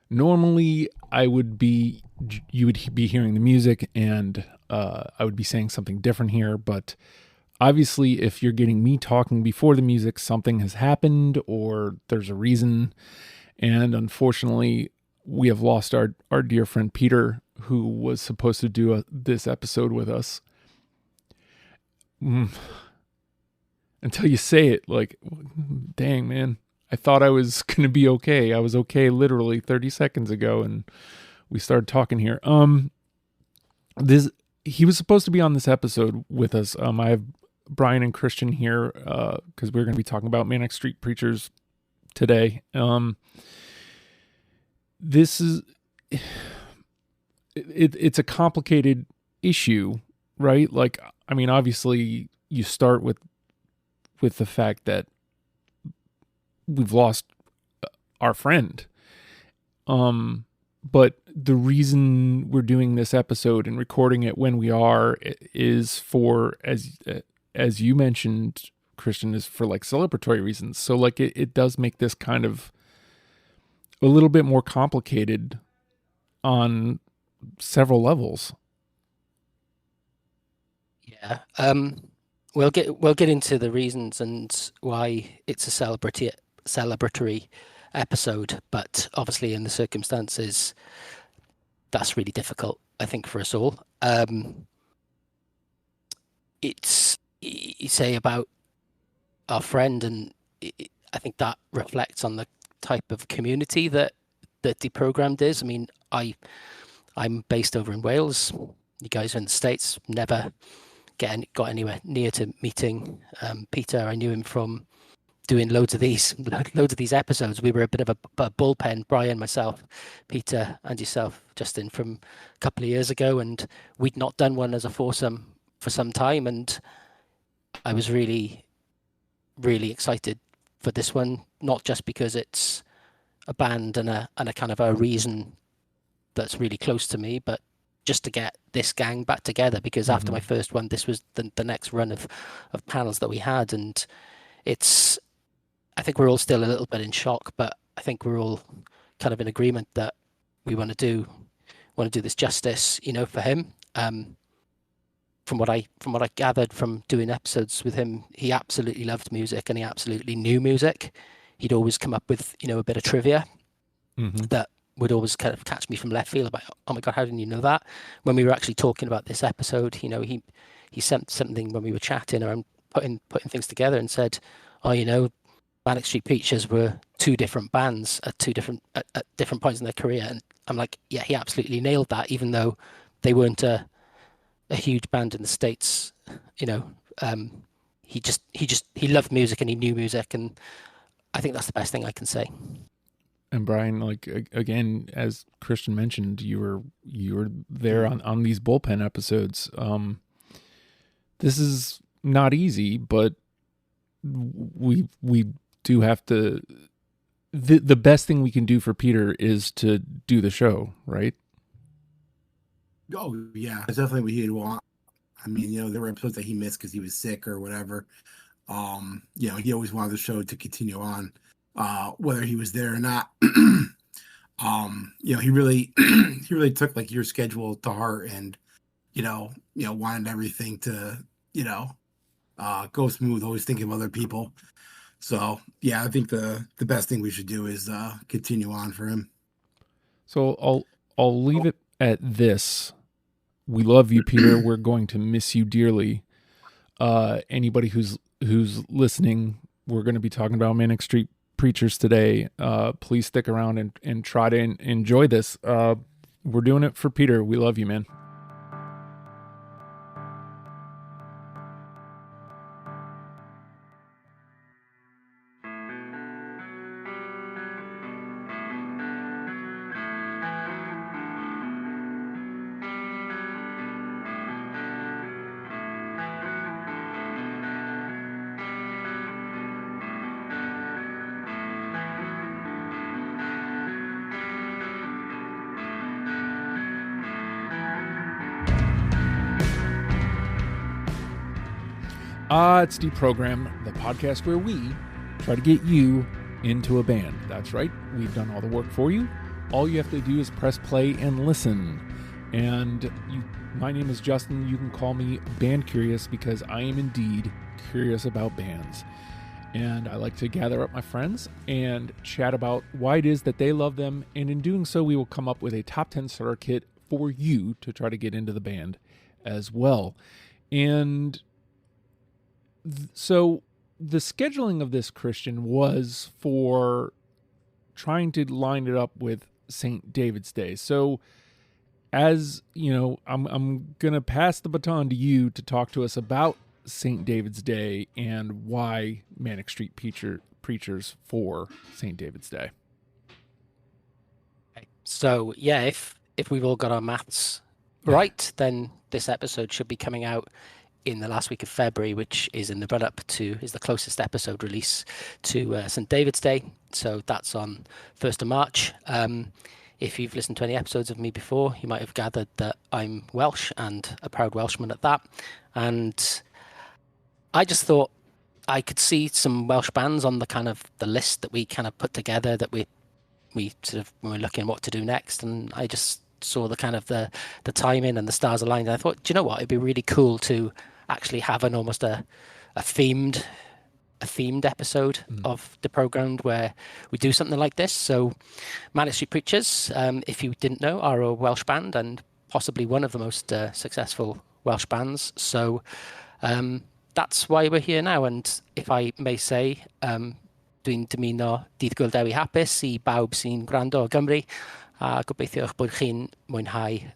Normally, you would be hearing the music, and I would be saying something different here. But obviously, if you're getting me talking before the music, something has happened, or there's a reason. And unfortunately, we have lost our dear friend Peter, who was supposed to do this episode with us. Until you say it, like, dang, man. I thought I was going to be okay. I was okay literally 30 seconds ago, and we started talking here. This He was supposed to be on this episode with us. I have Bryan and Christian here because we're going to be talking about Manic Street Preachers today. This is it's a complicated issue, right? Like, I mean, obviously, you start with the fact that we've lost our friend. But the reason we're doing this episode and recording it when we are is for, as you mentioned, Christian, is for like celebratory reasons. So like it does make this kind of a little bit more complicated on several levels. Yeah. We'll get into the reasons and why it's a celebratory episode, but obviously in the circumstances, that's really difficult, I think, for us all. It's, you say about our friend, and I think that reflects on the type of community that Deprogrammed is. I mean, I'm based over in Wales. You guys are in the States. Never got anywhere near to meeting Peter. I knew him from doing loads of these episodes. We were a bit of a bullpen, Bryan, myself, Peter, and yourself, Justin, from a couple of years ago, and we'd not done one as a foursome for some time, and I was really, really excited for this one, not just because it's a band and a kind of a reason that's really close to me, but just to get this gang back together, because after my first one, this was the next run of panels that we had, and I think we're all still a little bit in shock, but I think we're all kind of in agreement that we want to do this justice, for him. From what I gathered from doing episodes with him, he absolutely loved music and he absolutely knew music. He'd always come up with, a bit of trivia that would always kind of catch me from left field about, oh my God, how didn't you know that? When we were actually talking about this episode, he sent something when we were chatting around putting things together and said, oh, Manic Street Preachers were two different bands at different points in their career. And I'm like, yeah, he absolutely nailed that, even though they weren't a huge band in the States. He loved music and he knew music, and I think that's the best thing I can say. And Bryan, like again, as Christian mentioned, you were there on these bullpen episodes. This is not easy, but we do have to. The best thing we can do for Peter is to do the show, right? Oh yeah, that's definitely what he'd want. I mean, there were episodes that he missed because he was sick or whatever. He always wanted the show to continue on, whether he was there or not. He really he really took like your schedule to heart, and wanted everything to go smooth, always thinking of other people. So yeah, I think the best thing we should do is continue on for him. So I'll leave it at this. We love you, Peter. We're going to miss you dearly. Anybody who's listening, we're going to be talking about Manic Street Preachers today. Please stick around and try to enjoy this. We're doing it for Peter. We love you, man. It's Deprogram, the podcast where we try to get you into a band. That's right. We've done all the work for you. all you have to do is press play and listen. And my name is Justin. You can call me Band Curious because I am indeed curious about bands. And I like to gather up my friends and chat about why it is that they love them. And in doing so, we will come up with a top 10 starter kit for you to try to get into the band as well. And so the scheduling of this, Christian, was for trying to line it up with St. David's Day. So as you know, I'm going to pass the baton to you to talk to us about St. David's Day and why Manic Street Preachers for St. David's Day. So yeah, if we've all got our maths right, then this episode should be coming out in the last week of February, which is in the run-up to, is the closest episode release to St. David's Day. So that's on 1st of March. If you've listened to any episodes of me before, you might have gathered that I'm Welsh and a proud Welshman at that. And I just thought I could see some Welsh bands on the kind of the list that we kind of put together that we sort of, when we're looking at what to do next. And I just saw the kind of the timing and the stars aligned. And I thought, do you know what? It'd be really cool to actually have almost a themed episode of Deprogrammed where we do something like this. So Manic Street Preachers, if you didn't know, are a Welsh band and possibly one of the most successful Welsh bands. So that's why we're here now. And if I may say, dwi'n dymuno dydd Gwyl Dewi hapus I bawb sy'n gwrando o Gymru, a gobeithio eich bod chi'n mwynhau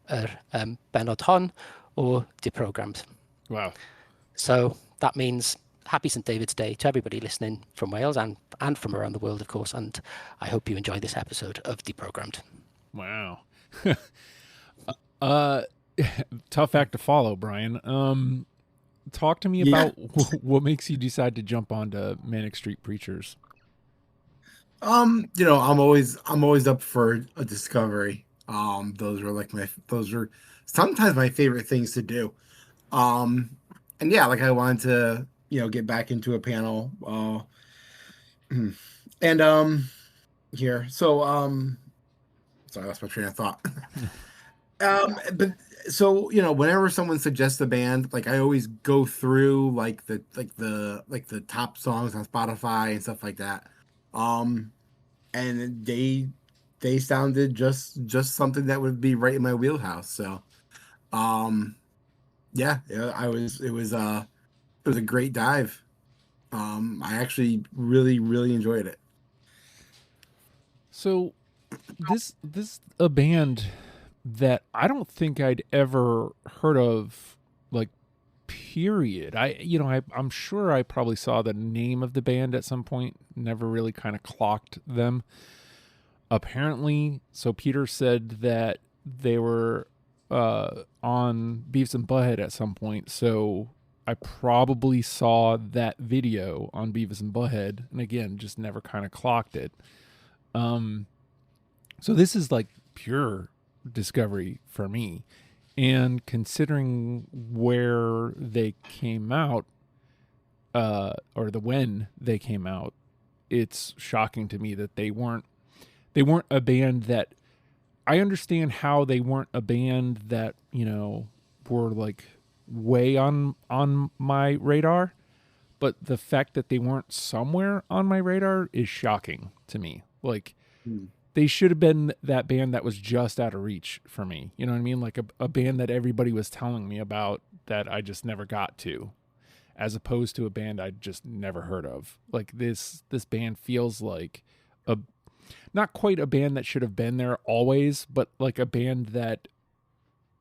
benod hon o Deprogrammed. Wow. So that means happy St. David's Day to everybody listening from Wales and from around the world, of course. And I hope you enjoy this episode of Deprogrammed. Wow. Tough act to follow, Brian. Talk to me about what makes you decide to jump onto Manic Street Preachers. You know, I'm always up for a discovery. Those are sometimes my favorite things to do. And yeah, like I wanted to, you know, get back into a panel. And here. So sorry, I lost my train of thought. But so, you know, whenever someone suggests a band, like I always go through like the top songs on Spotify and stuff like that. And they sounded just something that would be right in my wheelhouse. So yeah, it was a great dive. I actually really enjoyed it. So this a band that I don't think I'd ever heard of, like, period. I'm sure I probably saw the name of the band at some point, never really kind of clocked them. Apparently, so Peter said that they were on Beavis and Butthead at some point, so I probably saw that video on Beavis and Butthead, and again, just never kind of clocked it. So this is like pure discovery for me, and considering where they came out, when they came out, it's shocking to me that they weren't a band that, I understand how they weren't a band that, you know, were like way on my radar, but the fact that they weren't somewhere on my radar is shocking to me. Like, they should have been that band that was just out of reach for me. You know what I mean? Like a band that everybody was telling me about that I just never got to, as opposed to a band I just never heard of. Like this band feels like not quite a band that should have been there always, but like a band that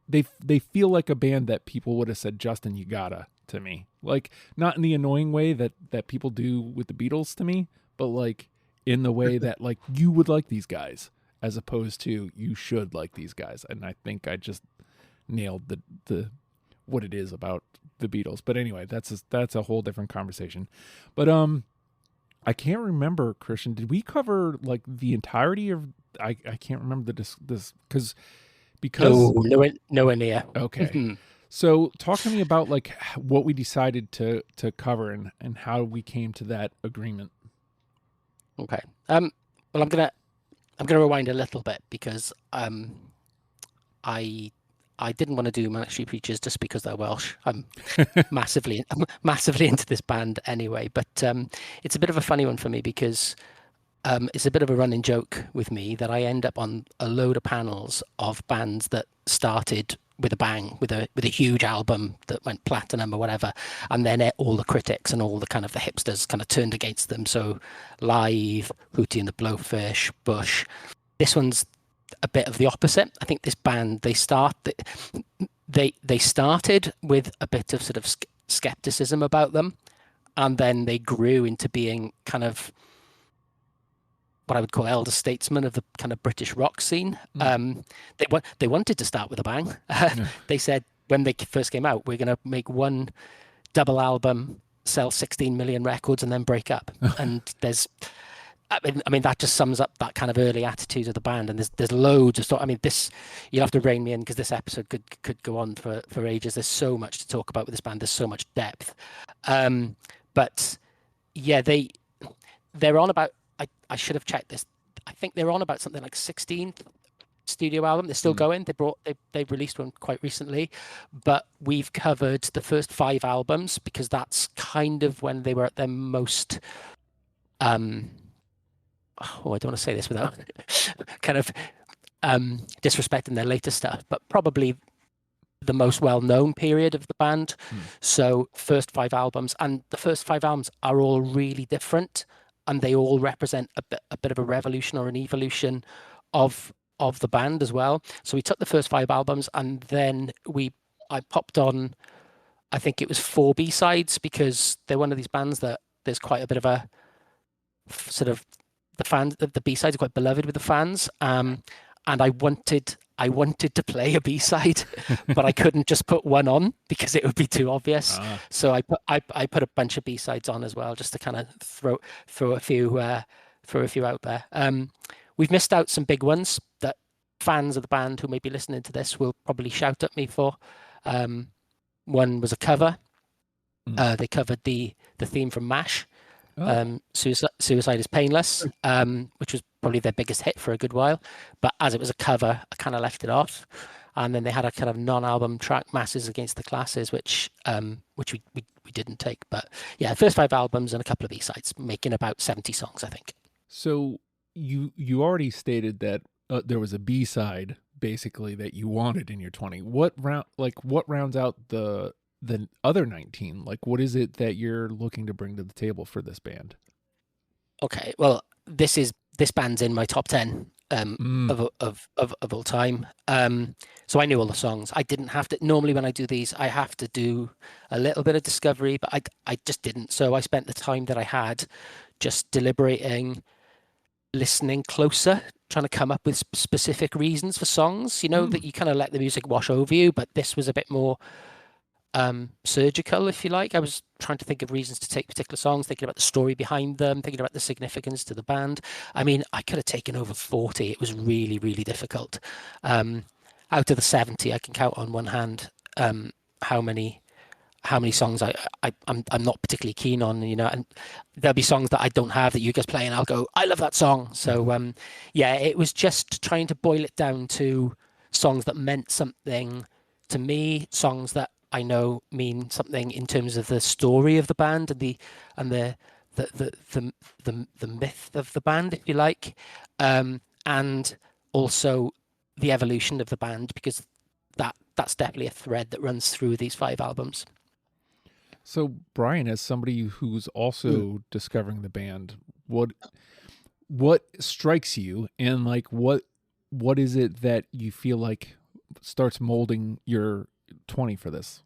they feel like a band that people would have said, Justin, you gotta, to me. Like, not in the annoying way that people do with the Beatles to me, but like in the way that like you would like these guys, as opposed to you should like these guys. And I think I just nailed the what it is about the Beatles. But anyway, that's a whole different conversation. But I can't remember, Christian, did we cover like the entirety of, I can't remember this because nowhere near. Okay. So talk to me about like what we decided to cover and how we came to that agreement. Okay. Well, I'm gonna I'm going to rewind a little bit because I didn't want to do Manic Street Preachers just because they're Welsh. I'm massively into this band anyway. But it's a bit of a funny one for me because it's a bit of a running joke with me that I end up on a load of panels of bands that started with a bang, with a huge album that went platinum or whatever, and then all the critics and all the kind of the hipsters kind of turned against them. So Live, Hootie and the Blowfish, Bush. This one's a bit of the opposite. I think this band, they started with a bit of sort of skepticism about them, and then they grew into being kind of what I would call elder statesmen of the kind of British rock scene. They wanted to start with a bang. They said when they first came out, we're going to make one double album, sell 16 million records, and then break up. And I mean, that just sums up that kind of early attitude of the band. And there's loads of stuff. I mean, you'll have to rein me in because this episode could go on for ages. There's so much to talk about with this band. There's so much depth. But yeah, they're on about. I should have checked this. I think they're on about something like 16th studio album. They're still going. They released one quite recently, but we've covered the first 5 albums because that's kind of when they were at their most. I don't want to say this without kind of disrespecting their later stuff, but probably the most well-known period of the band. So first 5 albums, and the first 5 albums are all really different. And they all represent a bit of a revolution or an evolution of the band as well. So we took the first 5 albums, and then I popped on, I think it was 4 B-sides, because they're one of these bands that there's quite a bit of a sort of the B-sides are quite beloved with the fans. And I wanted to play a B-side, but I couldn't just put one on because it would be too obvious. So I put a bunch of B-sides on as well, just to kind of throw a few out there. We've missed out some big ones that fans of the band who may be listening to this will probably shout at me for. One was a cover. They covered the theme from MASH. Suicide is Painless, which was probably their biggest hit for a good while, but as it was a cover, I kind of left it off. And then they had a kind of non-album track, Masses Against the Classes, which we didn't take. But yeah, first 5 albums and a couple of B-sides, making about 70 songs, I think. So you already stated that there was a B-side basically that you wanted in your 20. What rounds out the other 19? Like, what is it that you're looking to bring to the table for this band? Okay, well, this band's in my top 10 of all time. So I knew all the songs. I didn't have to. Normally when I do these, I have to do a little bit of discovery, but I just didn't. So I spent the time that I had just deliberating, listening closer, trying to come up with specific reasons for songs, that you kind of let the music wash over you, but this was a bit more surgical, if you like. I was trying to think of reasons to take particular songs, thinking about the story behind them, thinking about the significance to the band. I mean, I could have taken over 40. It was really, really difficult. Out of the 70, I can count on one hand how many songs I'm not particularly keen on, and there'll be songs that I don't have that you guys play and I'll go, I love that song. So yeah, it was just trying to boil it down to songs that meant something to me, songs that I know mean something in terms of the story of the band and the myth of the band, if you like, and also the evolution of the band, because that's definitely a thread that runs through these 5 albums. So Bryan, as somebody who's also discovering the band, what strikes you, and like what is it that you feel like starts molding your 20 for this?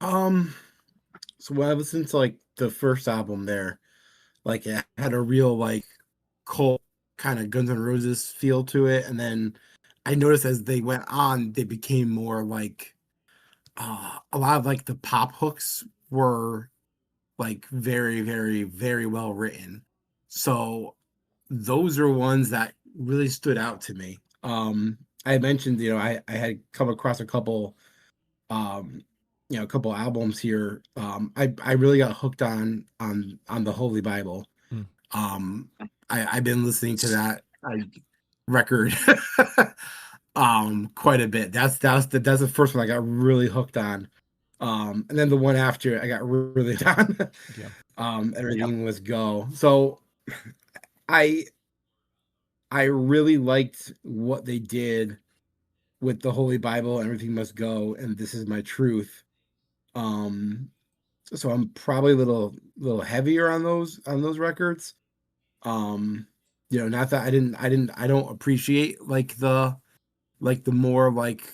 So when I listened to like the first album there, like it had a real like cult kind of Guns N' Roses feel to it, and then I noticed as they went on, they became more like a lot of like the pop hooks were like very, very, very well written. So those are ones that really stood out to me. I mentioned, I had come across a couple albums here. I really got hooked on the Holy Bible. I've been listening to that record quite a bit. That's the first one I got really hooked on. And then the one after I got really hooked on. Yeah. Everything was go. So I really liked what they did with the Holy Bible, Everything Must Go, and This Is My Truth. So I'm probably a little heavier on those records. Not that I don't appreciate like the more like,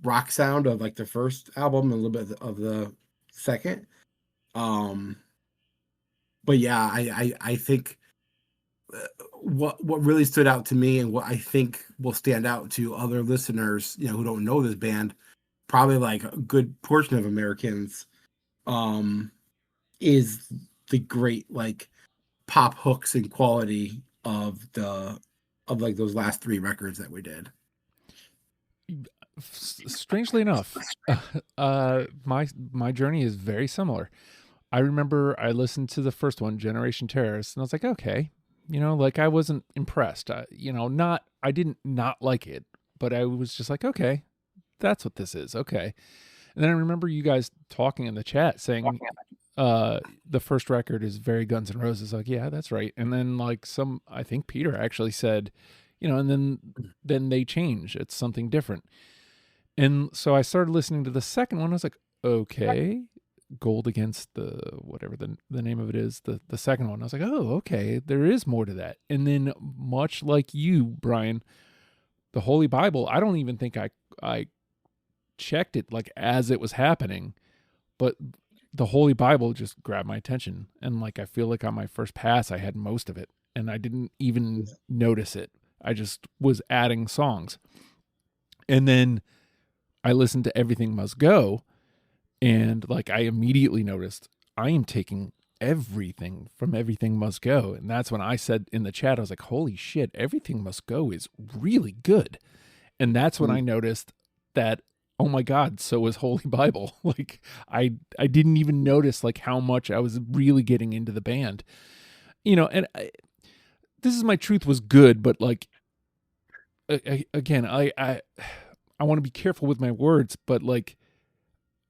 rock sound of like the first album, a little bit of the second. But yeah, I think what really stood out to me, and what I think will stand out to other listeners, who don't know this band, probably like a good portion of Americans, is the great like pop hooks and quality of like those last 3 records that we did. Strangely enough, my journey is very similar. I remember I listened to the first one, Generation Terrorist, and I was like, okay, like I wasn't impressed. I didn't not like it, but I was just like, okay, that's what this is. Okay. And then I remember you guys talking in the chat saying, the first record is very Guns N' Roses. Like, yeah, that's right. And then like I think Peter actually said, and then they change. It's something different. And so I started listening to the second one. I was like, okay, Gold Against the whatever the name of it is, the second one. I was like, oh, okay, there is more to that. And then much like you, Brian, the Holy Bible, I don't even think I checked it like as it was happening, but the Holy Bible just grabbed my attention. And like, I feel like on my first pass, I had most of it and I didn't even notice it. I just was adding songs. And then I listened to Everything Must Go, and like I immediately noticed I am taking everything from Everything Must Go. And that's when I said in the chat, I was like, holy shit, Everything Must Go is really good. And that's when I noticed that, oh my God, so is Holy Bible. Like I didn't even notice like how much I was really getting into the band, and This Is My Truth was good, but like, again, I want to be careful with my words, but like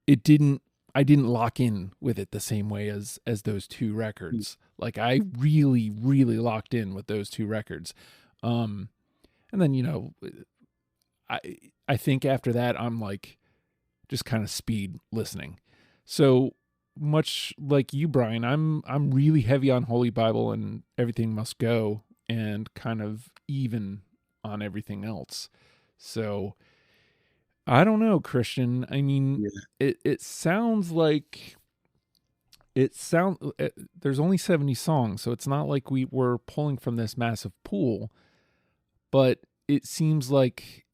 I didn't lock in with it the same way as those 2 records. Like I really, really locked in with those 2 records. And then, I think after that, I'm like just kind of speed listening. So much like you, Brian, I'm really heavy on Holy Bible and Everything Must Go, and kind of even on everything else. So I don't know, Christian. I mean, it sounds like there's only 70 songs, so it's not like we were pulling from this massive pool, but it seems like,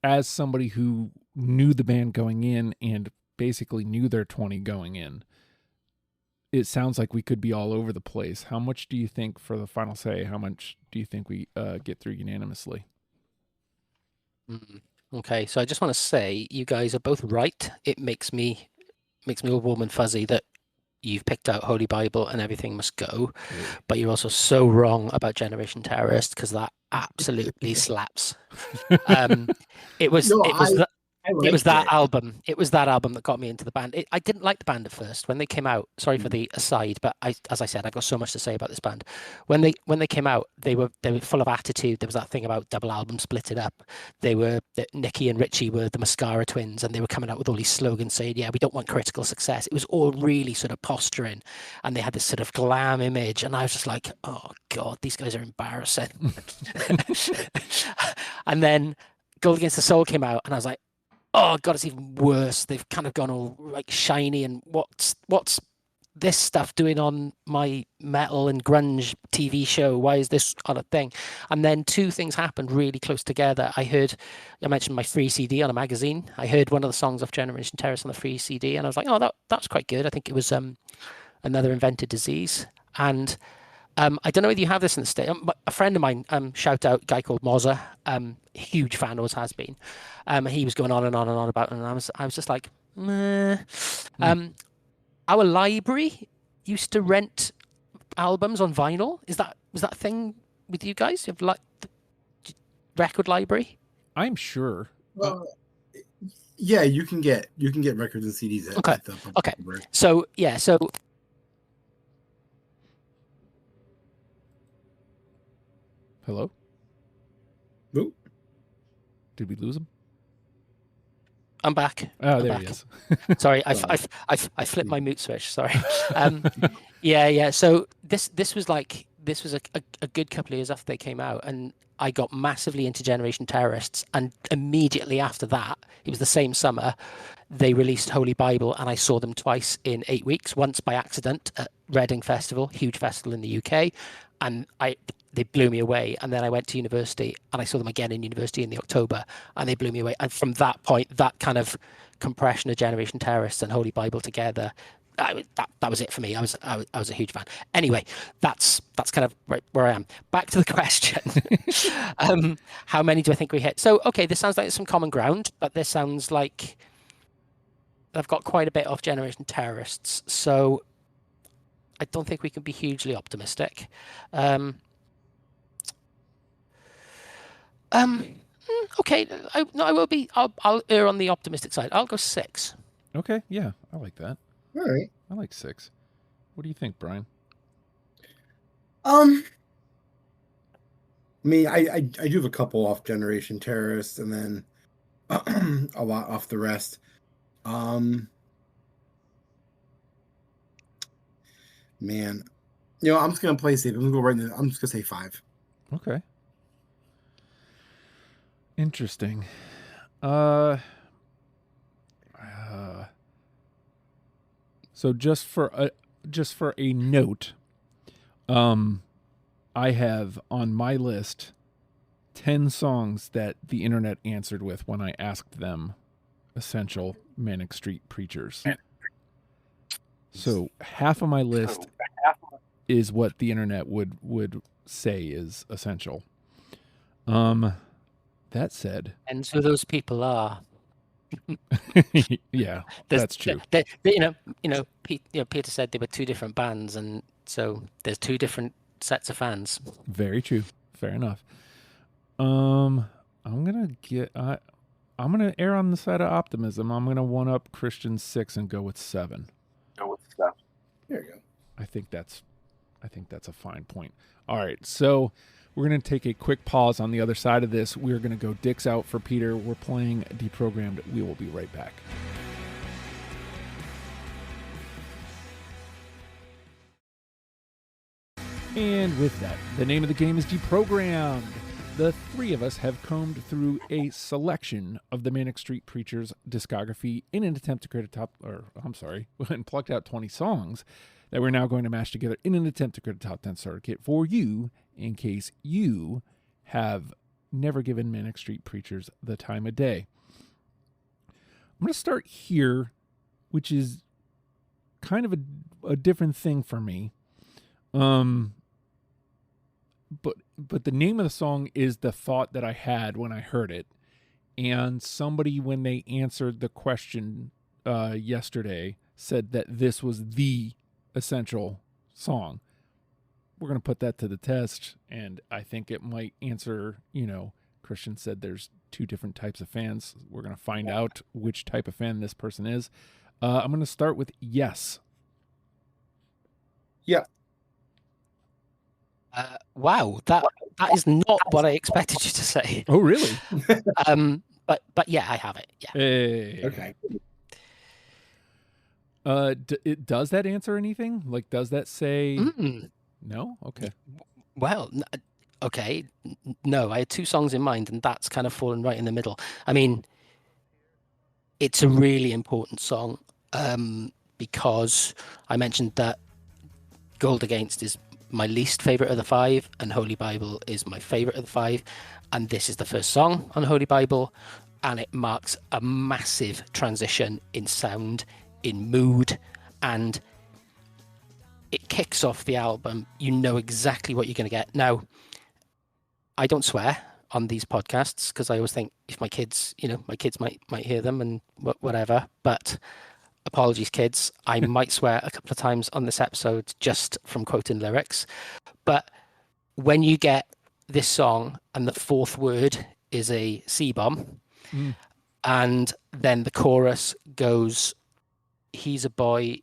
as somebody who knew the band going in and basically knew their 20 going in, it sounds like we could be all over the place. How much do you think, for the final say, how much do you think we get through unanimously? Okay, so I just want to say you guys are both right. It makes me all warm and fuzzy that you've picked out Holy Bible and Everything Must Go, but you're also so wrong about Generation Terrorist, because that absolutely slaps. It was that album. It was that album that got me into the band. I didn't like the band at first when they came out. Sorry for the aside, but as I said, I've got so much to say about this band. When they came out, they were full of attitude. There was that thing about double album, split it up. Nicky and Richie were the Mascara Twins, and they were coming out with all these slogans saying, "Yeah, we don't want critical success." It was all really sort of posturing, and they had this sort of glam image, and I was just like, "Oh God, these guys are embarrassing." And then Gold Against the Soul came out, and I was like, oh God, it's even worse. They've kind of gone all like shiny, and what's this stuff doing on my metal and grunge TV show? Why is this on a thing? And then 2 things happened really close together. I mentioned my free CD on a magazine. I heard one of the songs of Generation Terrorist on the free CD, and I was like, oh, that's quite good. I think it was Another Invented Disease. And I don't know whether you have this in the States. A friend of mine, shout out, a guy called Mozza, huge fan, always has been. He was going on and on and on about it, and I was just like, meh. Our library used to rent albums on vinyl. Was that a thing with you guys? You have record library? I'm sure. Yeah, you can get records and CDs at Okay. the public Okay. library. So yeah, so Hello? Oop. Did we lose him? I'm back. Oh, I'm there back. he is. Sorry, I flipped my mute switch. Sorry. Yeah. So this was a good couple of years after they came out, and I got massively into Generation Terrorists, and immediately after that, it was the same summer, they released Holy Bible, and I saw them twice in 8 weeks. Once by accident at Reading Festival, huge festival in the UK, and they blew me away. And then I went to university, and I saw them again in university in the October, and they blew me away. And from that point, that kind of compression of Generation Terrorists and Holy Bible together, that was it for me. I was a huge fan. Anyway, that's kind of where I am. Back to the question. How many do I think we hit? So okay, this sounds like some common ground, but this sounds like I've got quite a bit of Generation Terrorists. So I don't think we can be hugely optimistic. Okay, I will be. I'll err on the optimistic side. I'll go 6. Okay, yeah, I like that. All right. I like 6. What do you think, Brian? I mean, I do have a couple off Generation Terrorists, and then a lot off the rest. Man, I'm just gonna play safe. I'm gonna go right in. I'm just gonna say 5. Okay. Interesting. So just for a note, I have on my list 10 songs that the internet answered with when I asked them essential Manic Street Preachers. So half of my list is what the internet would say is essential. That said, And so those people are. yeah, that's true. Peter said there were 2 different bands, and so there's 2 different sets of fans. Very true. Fair enough. I'm gonna err on the side of optimism. I'm gonna one up Christian 6 and go with 7. There you go. I think that's a fine point. All right, so we're going to take a quick pause on the other side of this. We're going to go dicks out for Peter. We're playing Deprogrammed. We will be right back. And with that, the name of the game is Deprogrammed. The 3 of us have combed through a selection of the Manic Street Preachers discography in an attempt to create and plucked out 20 songs that we're now going to mash together in an attempt to create a top 10 starter kit for you, in case you have never given Manic Street Preachers the time of day. I'm going to start here, which is kind of a different thing for me. But the name of the song is the thought that I had when I heard it. And somebody, when they answered the question yesterday, said that this was the essential song. We're going to put that to the test, and I think it might answer, Christian said there's 2 different types of fans. We're going to find out which type of fan this person is. I'm going to start with yes. Yeah. Wow, that is not what I expected you to say. Oh, really? But yeah, I have it. Yeah. Hey. Okay. Does that answer anything? Like, does that say no? Okay. Well, okay. No, I had 2 songs in mind, and that's kind of fallen right in the middle. I mean, it's a really important song because I mentioned that Gold Against is my least favorite of the 5, and Holy Bible is my favorite of the 5, and this is the first song on Holy Bible, and it marks a massive transition in sound, in mood, and it kicks off the album. You know exactly what you're going to get. Now, I don't swear on these podcasts because I always think if my kids might hear them and whatever, but apologies, kids. I might swear a couple of times on this episode just from quoting lyrics. But when you get this song, and the fourth word is a C-bomb. Mm. And then the chorus goes, he's a boy,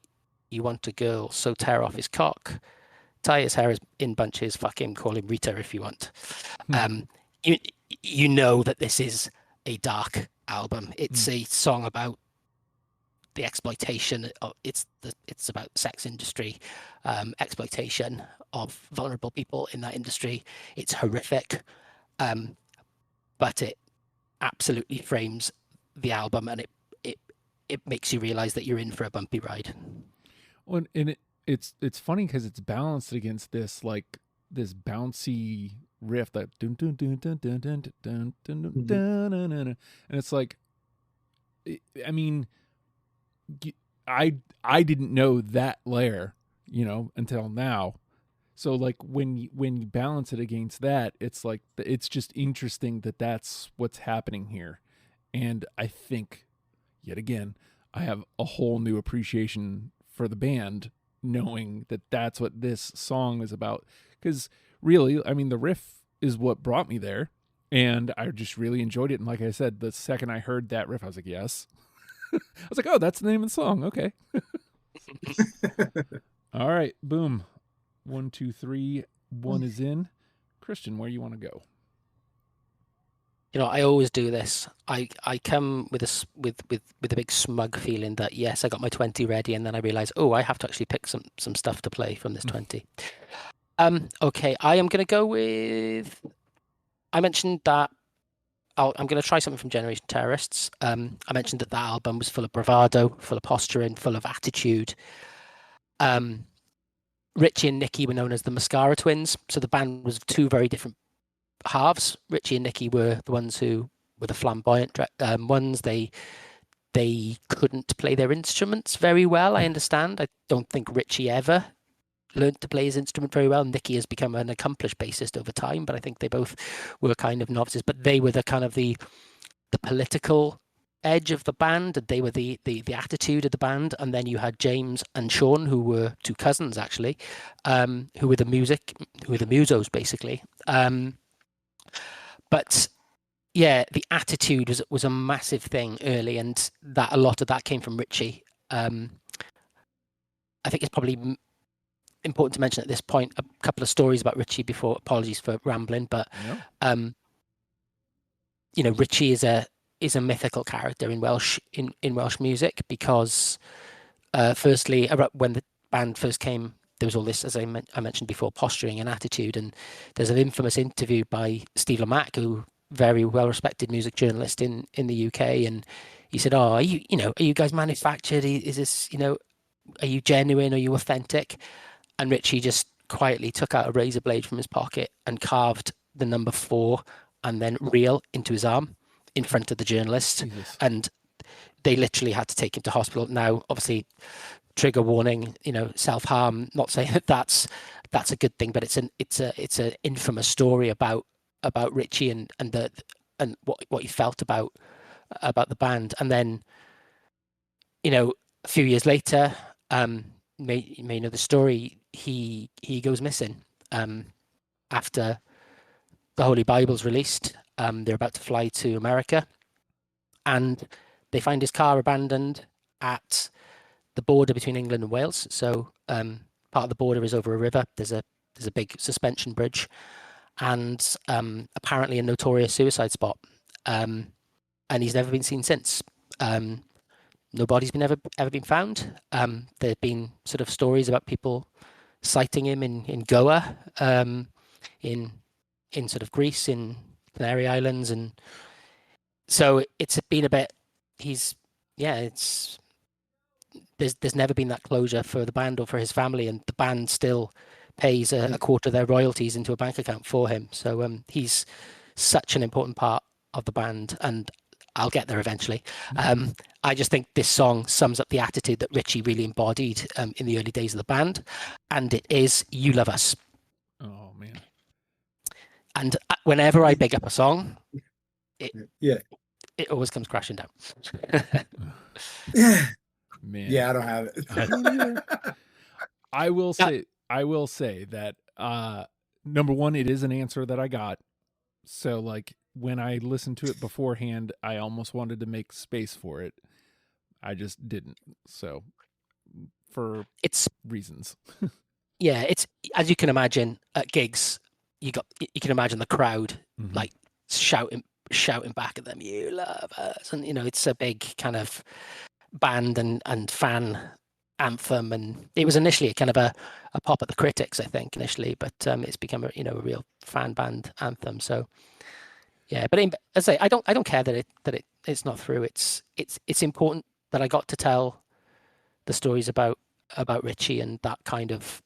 you want a girl, so tear off his cock. Tie his hair in bunches, fuck him, call him Rita if you want. You know that this is a dark album. It's a song about the exploitation. It's about sex industry, exploitation of vulnerable people in that industry. It's horrific, but it absolutely frames the album, and it makes you realize that you're in for a bumpy ride. Well, and it's funny because it's balanced against this bouncy riff that dun dun dun dun dun dun dun dun dun dun, and it's like, I mean, I didn't know that layer, until now. So like when you balance it against that, it's like it's just interesting that that's what's happening here, and I think yet again I have a whole new appreciation for the band, knowing that that's what this song is about. Because really, I mean, the riff is what brought me there, and I just really enjoyed it. And like I said, the second I heard that riff, I was like, yes. I was like, oh, that's the name of the song. Okay. All right, boom. 1, 2, 3. 1 is in. Christian, where you want to go? I always do this. I come with a big smug feeling that yes, I got my 20 ready, and then I realize, oh, I have to actually pick some stuff to play from this 20. Okay, I am going to go with. I mentioned that I'm going to try something from Generation Terrorists. I mentioned that album was full of bravado, full of posturing, full of attitude. Richie and Nicky were known as the Mascara Twins, so the band was two very different halves. Richie and Nicky were the ones who were the flamboyant ones. They couldn't play their instruments very well, I understand. I don't think Richie ever learned to play his instrument very well. Nicky has become an accomplished bassist over time, but I think they both were kind of novices. But they were the kind of the political edge of the band, and they were the attitude of the band. And then you had James and Sean, who were two cousins actually, who were the musos basically. But yeah, the attitude was a massive thing early, and that a lot of that came from Richie. I think it's probably important to mention at this point a couple of stories about Richie before. Apologies for rambling, but Richie is a mythical character in Welsh music because, firstly, when the band first came, there was all this, as I mentioned before, posturing and attitude. And there's an infamous interview by Steve Lamacq, who very well-respected music journalist in the UK, and he said, "Oh, are you guys manufactured? Is this, are you genuine? Are you authentic?" And Richie just quietly took out a razor blade from his pocket and carved the number 4 and then real into his arm in front of the journalist. Jesus. And they literally had to take him to hospital. Now, obviously, trigger warning, self-harm, not saying that that's a good thing, but it's an infamous story about Richie and what he felt about the band. And then, a few years later, you may know the story, he goes missing after the Holy Bible's released. They're about to fly to America, and they find his car abandoned at the border between England and Wales. So part of the border is over a river. There's a big suspension bridge, and apparently a notorious suicide spot. And he's never been seen since. No body's been ever been found. There've been sort of stories about people sighting him in Goa, in sort of Greece, in Canary Islands, and so it's been a bit. There's never been that closure for the band or for his family, and the band still pays a quarter of their royalties into a bank account for him. So he's such an important part of the band, and I'll get there eventually. I just think this song sums up the attitude that Richie really embodied in the early days of the band, and it is "You Love Us." Oh man! And whenever I big up a song, it always comes crashing down. Man. Yeah, I don't have it. I will say that number one, it is an answer that I got. So like when I listened to it beforehand, I almost wanted to make space for it. I just didn't. So for It's reasons. yeah, it's as you can imagine at gigs, you can imagine the crowd Mhm. like shouting back at them, "You love us," and it's a big kind of band and fan anthem, and it was initially kind of a pop at the critics, I think, initially, but it's become a real fan band anthem. So yeah, but as I say, I don't care that it's not through. It's important that I got to tell the stories about Richie and that kind of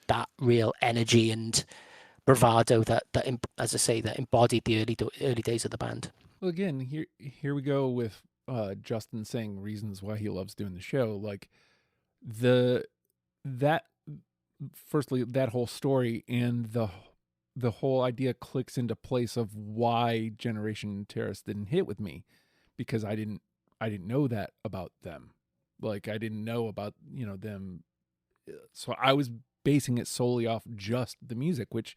that real energy and bravado that as I say, that embodied the early days of the band. Well, again, here we go with Justin saying reasons why he loves doing the show. Like that firstly, that whole story and the whole idea clicks into place of why Generation Terrace didn't hit with me, because I didn't know that about them. Like I didn't know about them, so I was basing it solely off just the music, which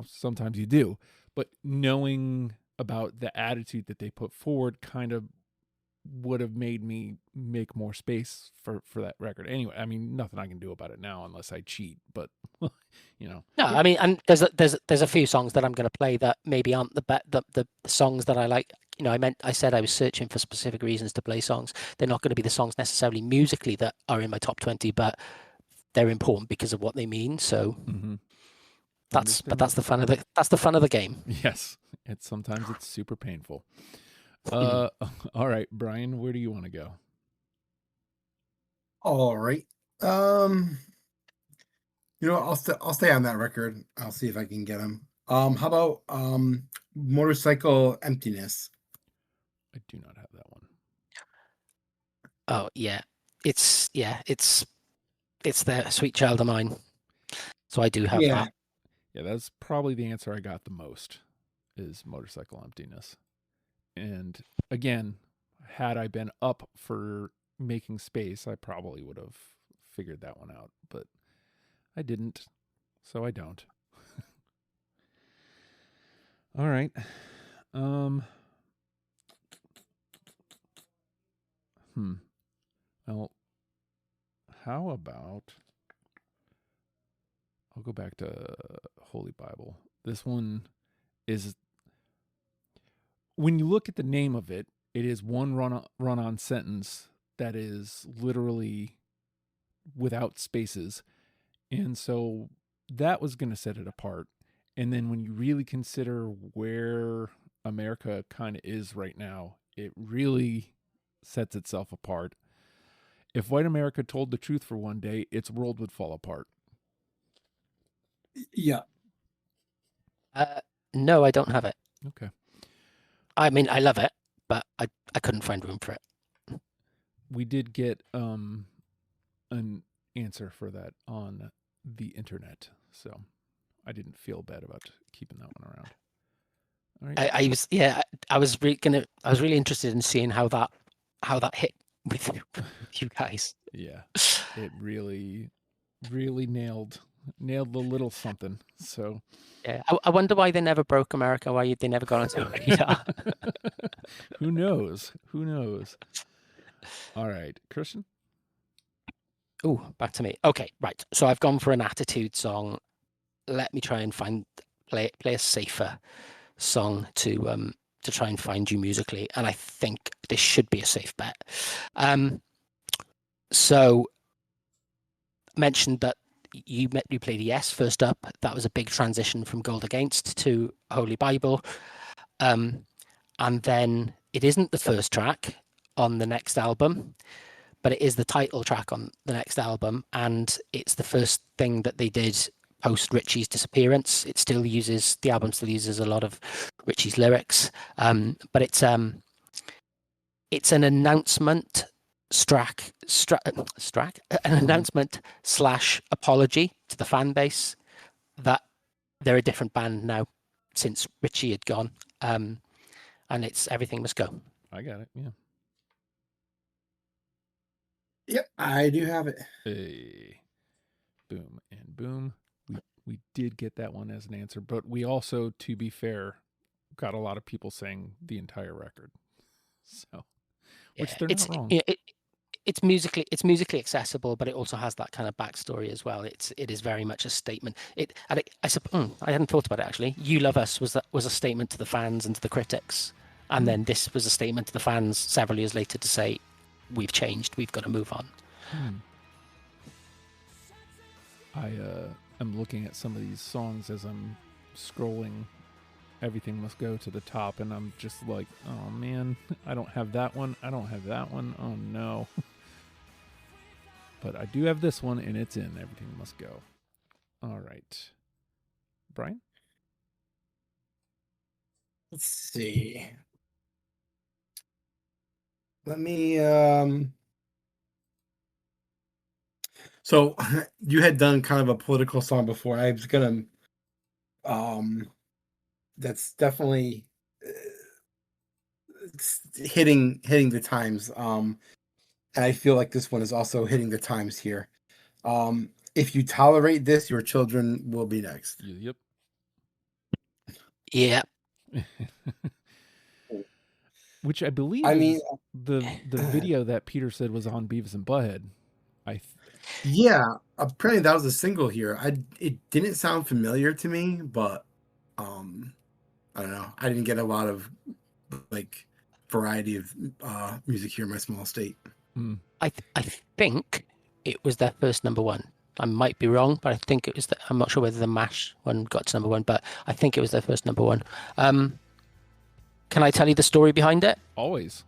sometimes you do, but knowing about the attitude that they put forward kind of would have made me make more space for that record. Anyway, I mean, nothing I can do about it now unless I cheat, but No, I mean, and there's a few songs that I'm going to play that maybe aren't the songs that I like. I said I was searching for specific reasons to play songs. They're not going to be the songs necessarily musically that are in my top 20, but they're important because of what they mean. So that's the fun of the game. Yes, sometimes it's super painful. All right, Brian, where do you want to go? All right. I'll stay on that record. I'll see if I can get him. How about Motorcycle Emptiness? I do not have that one. Oh yeah, it's the Sweet Child of Mine. So I do have that. Yeah, that's probably the answer I got the most, is Motorcycle Emptiness. And again, had I been up for making space, I probably would have figured that one out, but I didn't, so I don't. All right. Well, how about I'll go back to Holy Bible. This one is, when you look at the name of it, it is one run-on sentence that is literally without spaces. And so that was going to set it apart. And then when you really consider where America kind of is right now, it really sets itself apart. If white America told the truth for one day, its world would fall apart. Yeah. No, I don't have it. Okay. I mean, I love it, but I couldn't find room for it. We did get an answer for that on the internet, so I didn't feel bad about keeping that one around. All right. I was really interested in seeing how that hit with you guys. Yeah, it really nailed the little something. So yeah, I wonder why they never broke America. Why they never got onto the radar. Who knows? All right, Christian. Oh, back to me. Okay, right. So I've gone for an attitude song. Let me try and play a safer song to try and find you musically, and I think this should be a safe bet. So mentioned that you played Yes first up. That was a big transition from Gold Against to Holy Bible, and then it isn't the first track on the next album, but it is the title track on the next album, and it's the first thing that they did post Richie's disappearance. The album still uses a lot of Richie's lyrics, but it's an announcement announcement / apology to the fan base that they're a different band now since Richie had gone, and it's Everything Must Go. I got it. Yeah. Yep, I do have it. Hey, boom and boom. We did get that one as an answer, but we also, to be fair, got a lot of people saying the entire record. So, which they're not wrong. It's musically accessible, but it also has that kind of backstory as well. It is very much a statement. I hadn't thought about it actually. "You Love Us" was a statement to the fans and to the critics, and then this was a statement to the fans several years later to say, "We've changed. We've got to move on." I am looking at some of these songs as I'm scrolling Everything Must Go to the top, and I'm just like, oh man, I don't have that one. I don't have that one. Oh no. But I do have this one, and it's in Everything Must Go. All right. Bryan? Let's see. Let me so you had done kind of a political song before. I was gonna that's definitely hitting the times. And I feel like this one is also hitting the times here. If you tolerate this, your children will be next. Yep. Yeah. Which I believe is the video that Peter said was on Beavis and Butthead. Yeah, apparently that was a single here. It didn't sound familiar to me, but I don't know. I didn't get a lot of like variety of music here in my small state. I think it was their first number one. I might be wrong, but I think it was. I'm not sure whether the MASH one got to number one, but I think it was their first number one. Can I tell you the story behind it? Always.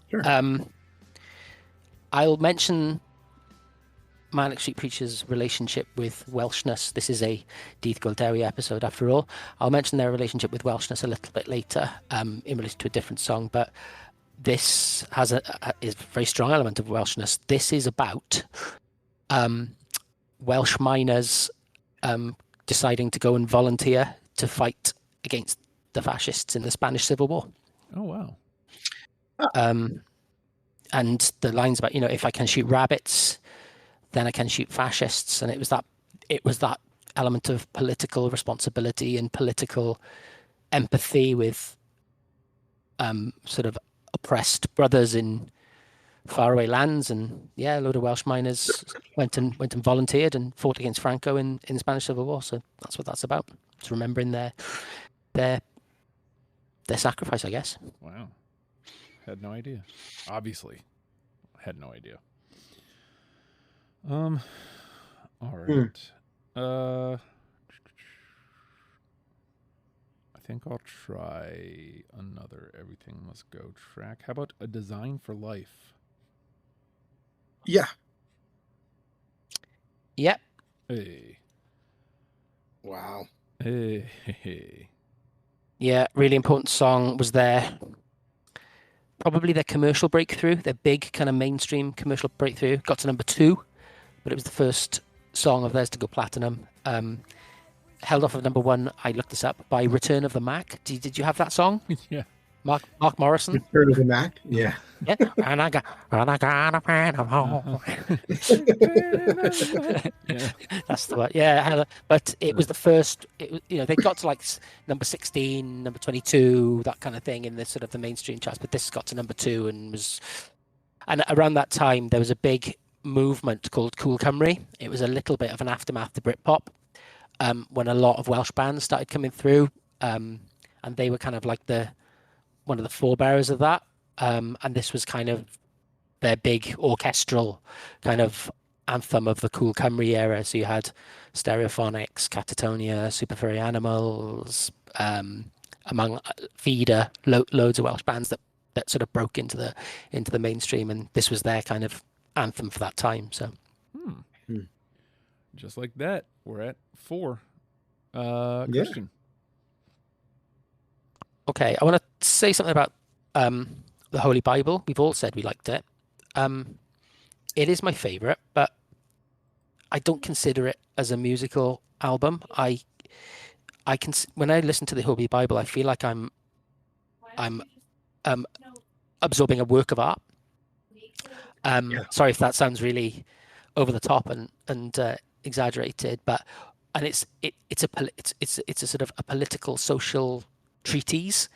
Sure. I'll mention Manic Street Preachers' relationship with Welshness. This is a Dydd Gwylderi episode, after all. I'll mention their relationship with Welshness a little bit later, in relation to a different song, but this has is a very strong element of Welshness. This is about Welsh miners deciding to go and volunteer to fight against the fascists in the Spanish Civil War. Oh, wow. And the lines about, if I can shoot rabbits, then I can shoot fascists. And it was that element of political responsibility and political empathy with sort of oppressed brothers in faraway lands. And a load of Welsh miners went and volunteered and fought against Franco in the Spanish Civil War. So that's what that's about. It's remembering their sacrifice, I guess. Wow. Had no idea. Obviously. Had no idea. All right. I think I'll try another Everything Must Go track. How about A Design for Life? Yeah. Yep. Hey. Wow. Hey. Yeah, really important song. Was their probably their commercial breakthrough, their big kind of mainstream commercial breakthrough. Got to number 2, but it was the first song of theirs to go platinum. Held off of number 1, I looked this up, by Return of the Mac. Did you have that song? Yeah. Mark Morrison? Return of the Mac? Yeah. Yeah. And I got a friend of home. That's the one. Yeah, but it was the first. They got to like number 16, number 22, that kind of thing in the sort of the mainstream charts. But this got to number 2 and around that time there was a big movement called Cool Cymru. It was a little bit of an aftermath to Britpop, when a lot of Welsh bands started coming through, and they were kind of like one of the forebearers of that. And this was kind of their big orchestral kind of anthem of the Cool Cymru era. So you had Stereophonics, Catatonia, Super Furry Animals, among Feeder, loads of Welsh bands that sort of broke into the mainstream, and this was their kind of anthem for that time. So just like that, we're at 4. Yeah. Christian. Okay, I want to say something about the Holy Bible. We've all said we liked it. It is my favorite, but I don't consider it as a musical album. I can, when I listen to the Holy Bible, I feel like I'm absorbing a work of art. Sorry if that sounds really over the top and exaggerated, but and it's a sort of a political social treatise.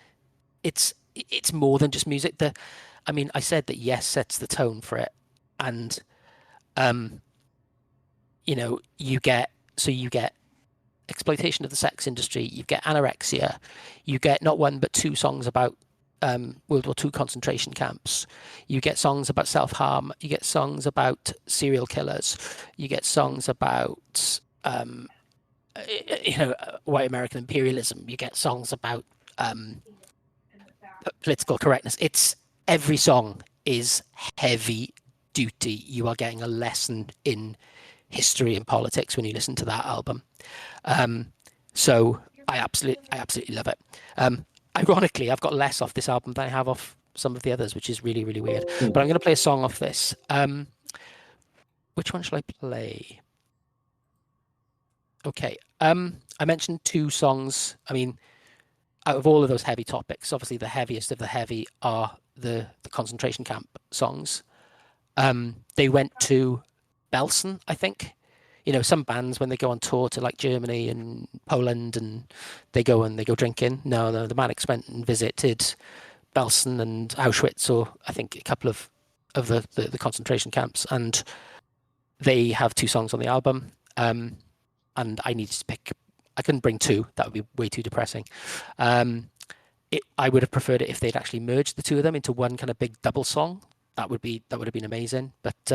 It's more than just music. I mean, I said that Yes sets the tone for it, and you get exploitation of the sex industry, you get anorexia, you get not one but two songs about World War II concentration camps, you get songs about self-harm, you get songs about serial killers, you get songs about white American imperialism, you get songs about political correctness. It's every song is heavy duty. You are getting a lesson in history and politics when you listen to that album. So I absolutely love it. Ironically, I've got less off this album than I have off some of the others, which is really, really weird. But I'm going to play a song off this. Which one shall I play? Okay. I mentioned two songs. I mean, out of all of those heavy topics, obviously the heaviest of the heavy are the concentration camp songs. They went to Belsen, I think. Some bands when they go on tour to like Germany and Poland and they go drinking. No, the Manics went and visited Belsen and Auschwitz, or I think a couple of the concentration camps, and they have two songs on the album. And I needed to pick. I couldn't bring two. That would be way too depressing. I would have preferred it if they'd actually merged the two of them into one kind of big double song. That would have been amazing. But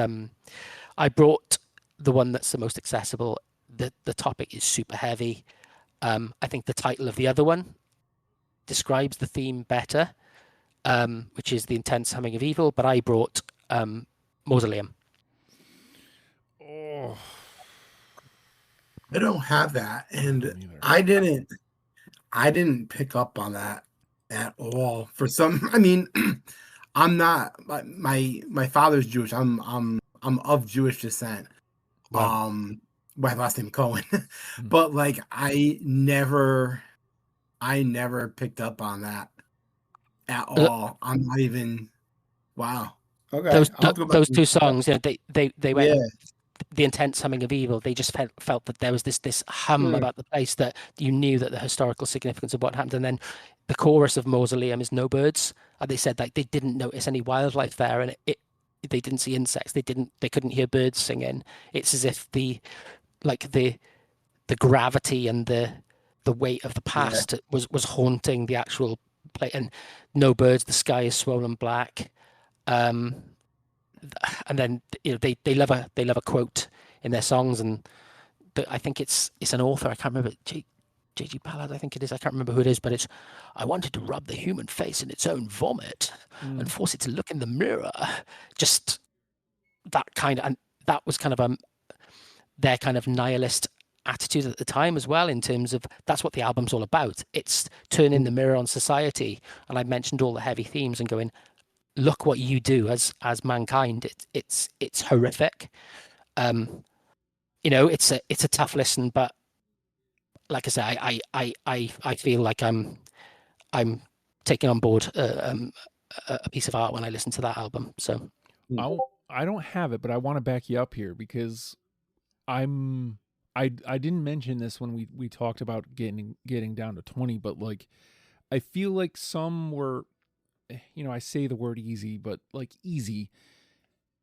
I brought the one that's the most accessible. The topic is super heavy. I think the title of the other one describes the theme better, which is The Intense Humming of Evil. But I brought Mausoleum. Oh, I don't have that, and I didn't pick up on that at all. For some, I mean, I'm not. My father's Jewish. I'm of Jewish descent. Wow. My last name Cohen, but like I never picked up on that at all. I'm not even. Wow. Okay. Those two songs, they went. Yeah. The Intense Humming of Evil, they just felt that there was this hum about the place, that you knew that the historical significance of what happened. And then the chorus of Mausoleum is no birds, and they said like they didn't notice any wildlife there, and they didn't see insects, they couldn't hear birds singing. It's as if the gravity and the weight of the past was haunting the actual place. And no birds, the sky is swollen black. And then they love a quote in their songs, and I think it's an author, I can't remember, J.G. Ballard, I think it is, I can't remember who it is, but it's, I wanted to rub the human face in its own vomit and force it to look in the mirror. Just that kind of, and that was kind of their kind of nihilist attitude at the time as well, in terms of that's what the album's all about. It's turning the mirror on society. And I mentioned all the heavy themes and going, look what you do as mankind. It's horrific. It's a tough listen, but like I say, I feel like I'm taking on board a piece of art when I listen to that album. So I don't have it, but I want to back you up here, because I didn't mention this when we talked about getting down to 20, but like I feel like some were, I say the word easy, but like easy,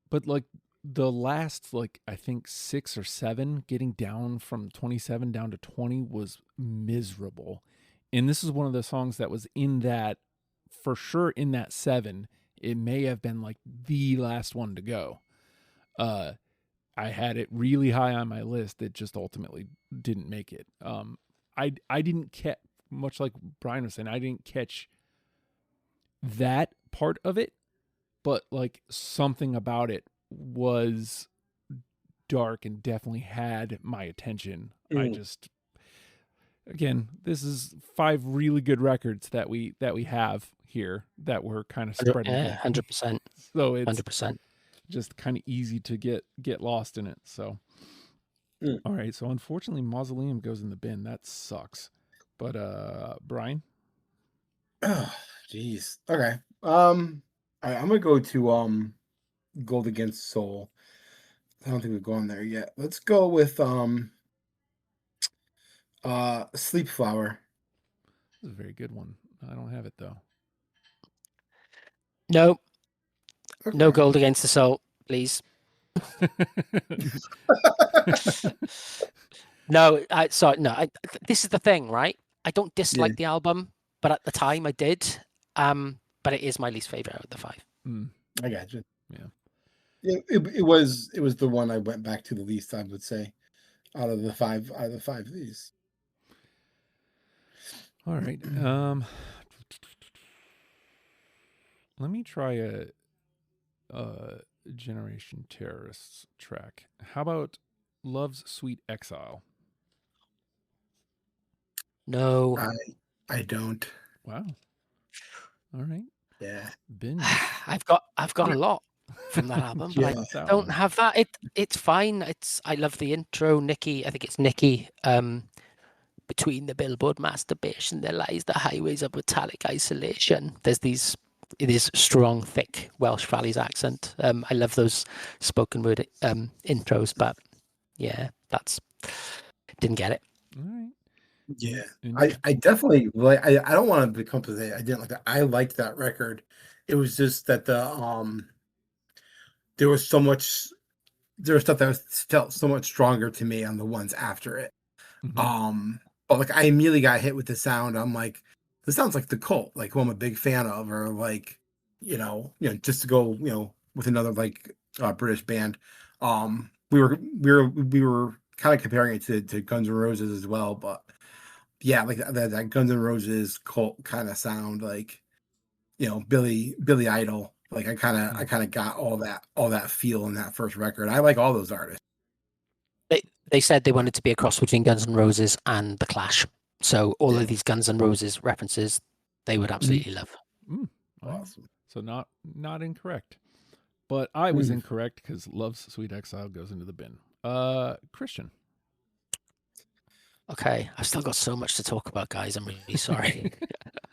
but like the last, like, I think 6 or 7, getting down from 27 down to 20 was miserable. And this is one of the songs that was in that, for sure, in that 7. It may have been like the last one to go. I had it really high on my list. It just ultimately didn't make it. I didn't catch, much like Brian was saying, I didn't catch that part of it, but like something about it was dark and definitely had my attention. I just, again, this is 5 really good records that we have here that we're kind of spreading. 100%. So it's 100%. just kind of easy to get lost in it. So all right, so unfortunately Mausoleum goes in the bin. That sucks. But Brian? Oh, jeez. Okay. All right, I'm gonna go to Gold Against Soul. I don't think we've gone there yet. Let's go with Sleep Flower. This is a very good one. I don't have it though. No, no Okay. gold against the soul, please. No, sorry, no. This is the thing, right? I don't Yeah, dislike the album, but at the time I did. But it is my least favorite out of the 5. I got you. Yeah. It was the one I went back to the least, I would say, out of the five of these. All right. Let me try a Generation Terrorists track. How about Love's Sweet Exile? No. I don't. Wow. All right. Yeah. Binge. I've got a lot from that album, but Yeah. I don't have that. It's fine. I love the intro, Nikki. I think it's Nikki. Between the billboard masturbation, there lies the highways of metallic isolation. It is strong, thick Welsh Valleys accent. I love those spoken word intros, but yeah, didn't get it. All right. Yeah. I definitely like. I don't want to become today. I didn't like that. I liked that record. It was just that there was so much. There was stuff that felt so much stronger to me on the ones after it. But like I immediately got hit with the sound. I'm like, this sounds like the Cult, like who I'm a big fan of, or like, just to go, with another like British band. We were kind of comparing it to Guns N' Roses as well, but yeah, like that Guns N' Roses Cult kind of sound, like Billy Idol. Like I kind of got all that feel in that first record. I like all those artists. They said they wanted to be a cross between Guns N' Roses and The Clash. So all of these Guns N' Roses references, they would absolutely love. Awesome. So not incorrect, but I was incorrect because Love's Sweet Exile goes into the bin. Christian. Okay, I've still got so much to talk about, guys. I'm really sorry.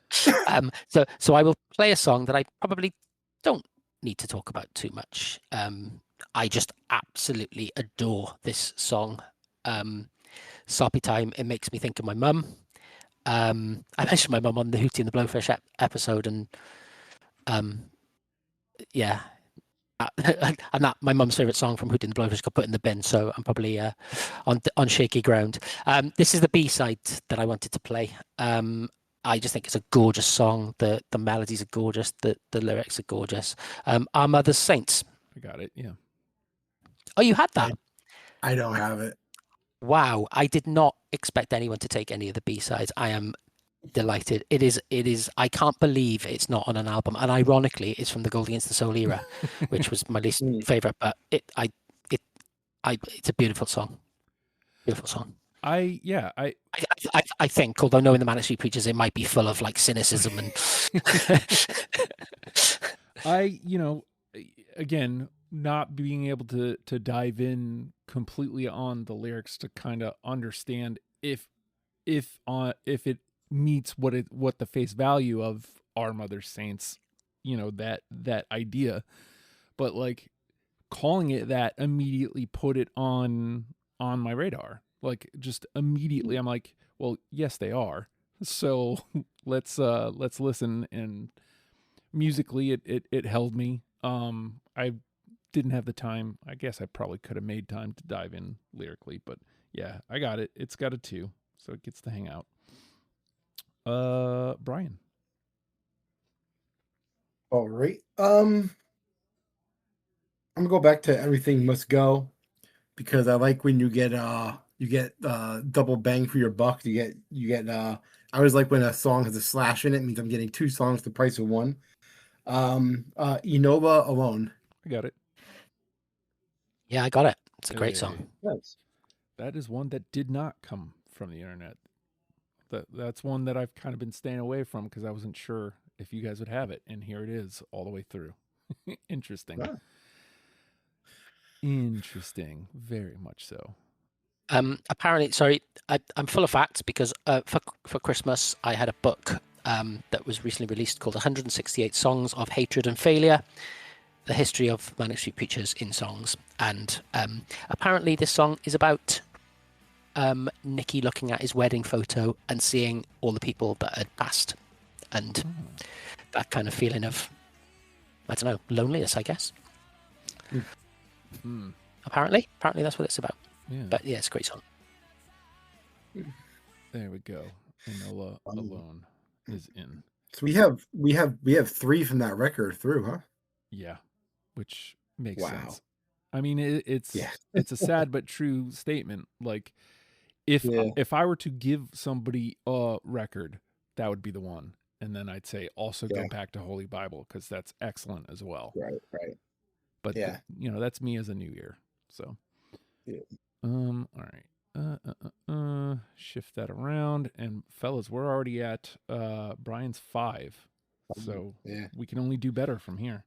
So I will play a song that I probably don't need to talk about too much. I just absolutely adore this song. Soppy Time. It makes me think of my mum. I mentioned my mum on the Hootie and the Blowfish episode, and yeah, and that my mum's favorite song from Hootie and the Blowfish got put in the bin, so I'm probably on shaky ground. This is the B-side that I wanted to play. I just think it's a gorgeous song. The melodies are gorgeous. The lyrics are gorgeous. Our Mother's Saints. I got it. Yeah. Oh, you had that? I don't have it. Wow, I did not expect anyone to take any of the B-sides. I am delighted. It is. I can't believe it's not on an album. And ironically, it's from the Gold Against the Soul era, which was my least favorite. But it's a beautiful song. Beautiful song. I think, although knowing the Manic Street Preachers, it might be full of like cynicism and. Again, not being able to dive in completely on the lyrics to kind of understand if it meets what the face value of Our Mother's Saints, that idea, but like calling it that immediately put it on my radar. Like just immediately, I'm like, well, yes, they are. So let's listen. And musically, it held me. I didn't have the time. I guess I probably could have made time to dive in lyrically, but yeah, I got it. It's got a 2, so it gets to hang out. Bryan. All right. I'm gonna go back to Everything Must Go, because I like when you get double bang for your buck. You get I always like when a song has a slash in it. It means I'm getting 2 songs the price of 1. Enola Alone. I got it. Yeah, I got it. It's a great song. Nice. That is one that did not come from the internet. That's one that I've kind of been staying away from because I wasn't sure if you guys would have it, and here it is all the way through. Interesting. Yeah. Interesting. Very much so. Apparently, sorry, I'm full of facts because for Christmas I had a book that was recently released called 168 Songs of Hatred and Failure, the history of Manic Street Preachers in songs. And apparently this song is about Nicky looking at his wedding photo and seeing all the people that had passed, and that kind of feeling of, I don't know, loneliness, I guess. Apparently that's what it's about. Yeah. But yeah, it's a great song. There we go. Enola Alone is in. So we have 3 from that record through, huh? Yeah, which makes Wow. sense. I mean, it's Yeah. it's a sad but true statement. Like, if I were to give somebody a record, that would be the one, and then I'd say also go back to Holy Bible because that's excellent as well. Right. But that's me as a new year. So, all right. Shift that around, and fellas, we're already at Bryan's 5, so we can only do better from here.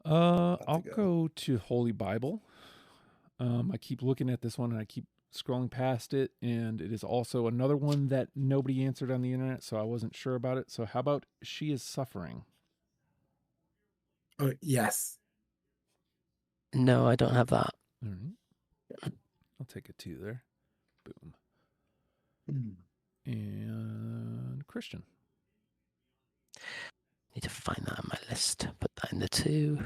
I'll go to Holy Bible. I keep looking at this one, and I keep scrolling past it, and it is also another one that nobody answered on the internet, so I wasn't sure about it. So how about She Is Suffering? Yes. No, I don't have that. All right. I'll take a 2 there. Boom. And Christian. Need to find that on my list. Put that in the 2.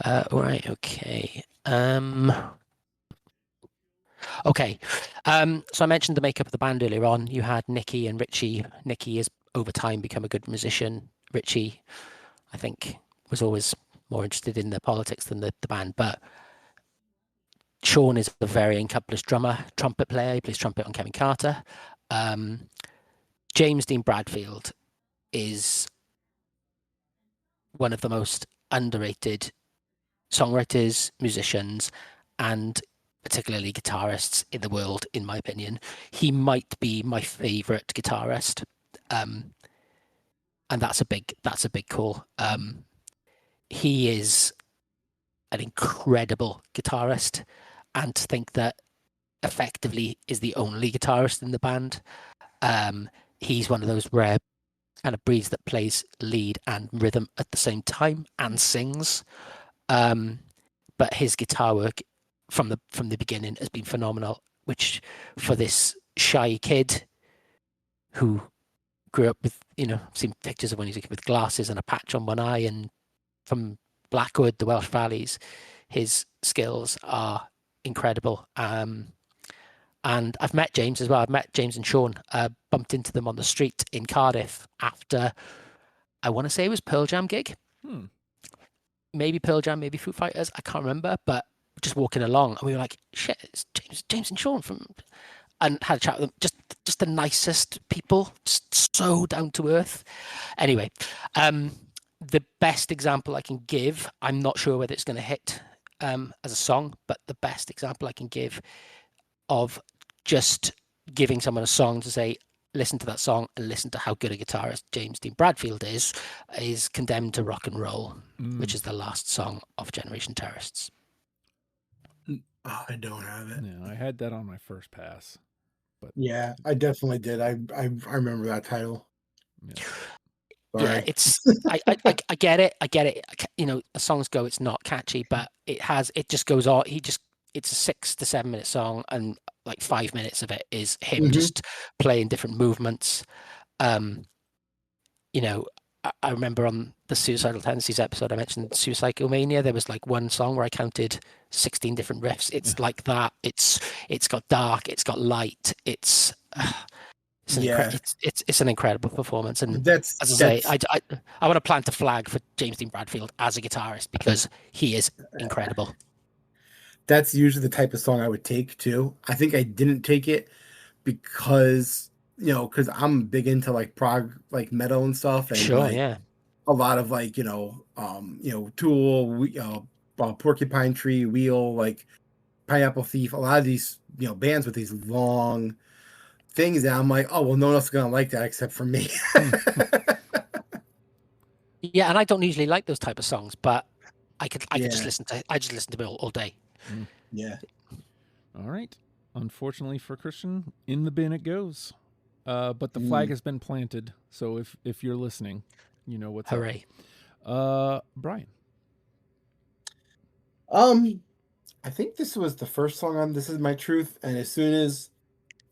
All right. Okay. Okay. So I mentioned the makeup of the band earlier on. You had Nicky and Richie. Nicky has over time become a good musician. Richie, I think, was always more interested in the politics than the band. But Sean is a very accomplished drummer, trumpet player. He plays trumpet on Kevin Carter. James Dean Bradfield is one of the most underrated songwriters, musicians, and particularly guitarists in the world, in my opinion. He might be my favorite guitarist, and that's a big call. He is an incredible guitarist, and to think that effectively is the only guitarist in the band. He's one of those rare kind of breeds that plays lead and rhythm at the same time and sings. But his guitar work from the beginning has been phenomenal, which for this shy kid who grew up with, I've seen pictures of when he's with glasses and a patch on one eye, and from Blackwood, the Welsh Valleys, his skills are incredible. And I've met James as well. I've met James and Sean, bumped into them on the street in Cardiff after, I want to say it was Pearl Jam gig. Maybe Pearl Jam, maybe Foo Fighters. I can't remember, but just walking along, and we were like, shit, it's James and Sean and had a chat with them. Just the nicest people, just so down to earth. Anyway, the best example I can give, I'm not sure whether it's going to hit as a song, but the best example I can give of just giving someone a song to say, listen to that song and listen to how good a guitarist James Dean Bradfield is Condemned to Rock and Roll, which is the last song of Generation Terrorists. Oh, I don't have it. No, I had that on my first pass. But yeah, I definitely did. I remember that title. Yeah, it's I get it. The songs go, it's not catchy, but it just goes on. It's a 6 to 7 minute song, and like 5 minutes of it is him just playing different movements. I remember on the Suicidal Tendencies episode, I mentioned Suicidal Mania. There was like one song where I counted 16 different riffs. It's like that. It's got dark. It's got light. It's an incredible performance. And as I say, I want to plant a flag for James Dean Bradfield as a guitarist because he is incredible. That's usually the type of song I would take too. I think I didn't take it because I'm big into like prog, like metal and stuff. And a lot of like, Tool, Porcupine Tree, Wheel, like Pineapple Thief, a lot of these, bands with these long things. And I'm like, oh, well, no one else is going to like that except for me. Yeah. And I don't usually like those type of songs, but I could just listen to it all day. Yeah. All right. Unfortunately for Christian, in the bin it goes. But the flag has been planted. So if you're listening, you know what's Hooray. up. Bryan. I think this was the first song on This Is My Truth, and as soon as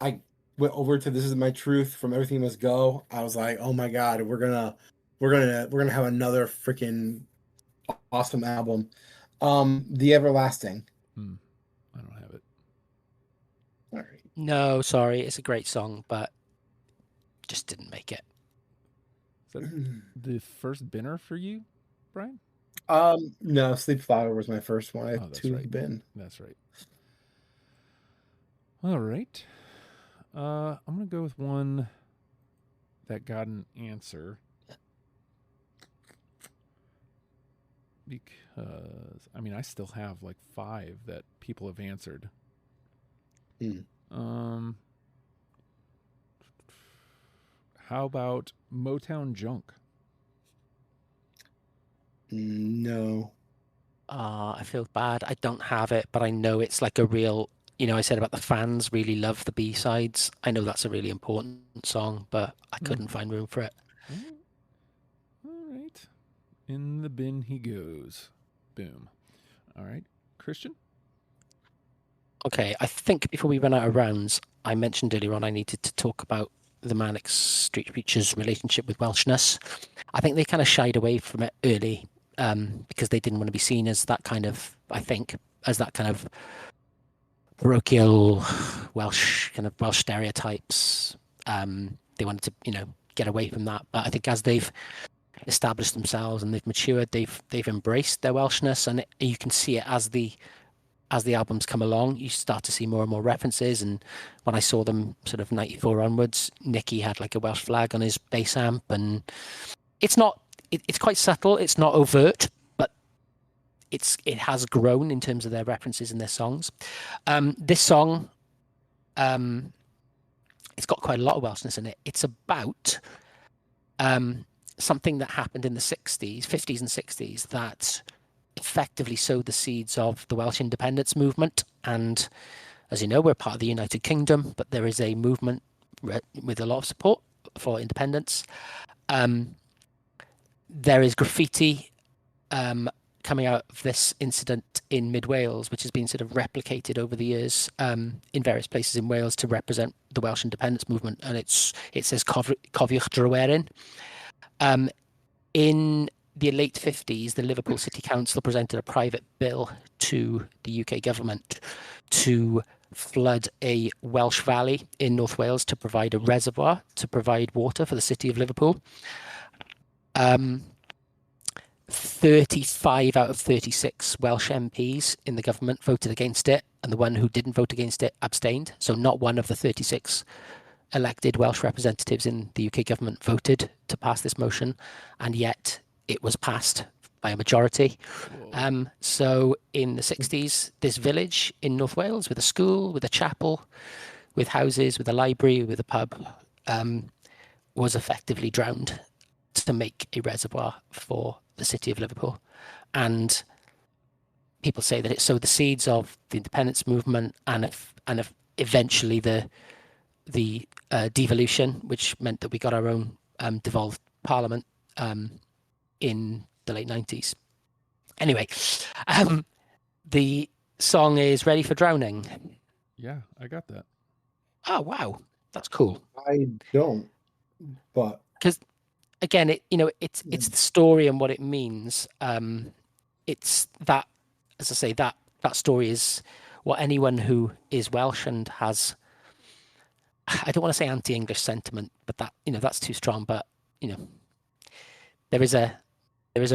I went over to This Is My Truth from Everything Must Go, I was like, oh my God, we're gonna have another freaking awesome album. The Everlasting. I don't have it. All right. No, sorry, it's a great song, but just didn't make it. Is that the first binner for you, Brian? No, Sleep Flower was my first one. I have that's two right. bin. That's right. All right. I'm gonna go with one that got an answer because I still have like 5 that people have answered. How about Motown Junk? No. I feel bad. I don't have it, but I know it's like a real, I said about the fans really love the B-sides. I know that's a really important song, but I couldn't find room for it. All right. In the bin he goes. Boom. All right. Christian? Okay, I think before we run out of rounds, I mentioned earlier on I needed to talk about the Manic Street Preachers' relationship with Welshness. I think they kind of shied away from it early because they didn't want to be seen as that kind of, parochial Welsh stereotypes. They wanted to, get away from that. But I think as they've established themselves and they've matured, they've embraced their Welshness, and you can see it as the albums come along. You start to see more and more references. And when I saw them sort of 94 onwards, Nicky had like a Welsh flag on his bass amp, and it's quite subtle. It's not overt, but it has grown in terms of their references in their songs. This song, it's got quite a lot of Welshness in it. It's about something that happened in the 50s and 60s that effectively sowed the seeds of the Welsh independence movement. And as you know, we're part of the United Kingdom, but there is a movement with a lot of support for independence. There is graffiti coming out of this incident in mid Wales, which has been sort of replicated over the years in various places in Wales to represent the Welsh independence movement. And it says Cofiwch Dryweryn. In the late 50s, the Liverpool City Council presented a private bill to the UK government to flood a Welsh valley in North Wales to provide a reservoir to provide water for the city of Liverpool. 35 out of 36 Welsh MPs in the government voted against it, and the one who didn't vote against it abstained. So not one of the 36 elected Welsh representatives in the UK government voted to pass this motion, and yet it was passed by a majority. So in the 60s, this village in North Wales with a school, with a chapel, with houses, with a library, with a pub, was effectively drowned to make a reservoir for the city of Liverpool. And people say that it sowed the seeds of the independence movement and eventually the devolution, which meant that we got our own devolved parliament in the late 90s. Anyway, the song is Ready for Drowning. Yeah, I got that. Oh, wow. That's cool. I don't, but because again, it's the story and what it means. It's that, as I say, that story is what anyone who is Welsh and has, I don't want to say anti-English sentiment, but that, that's too strong. But there is a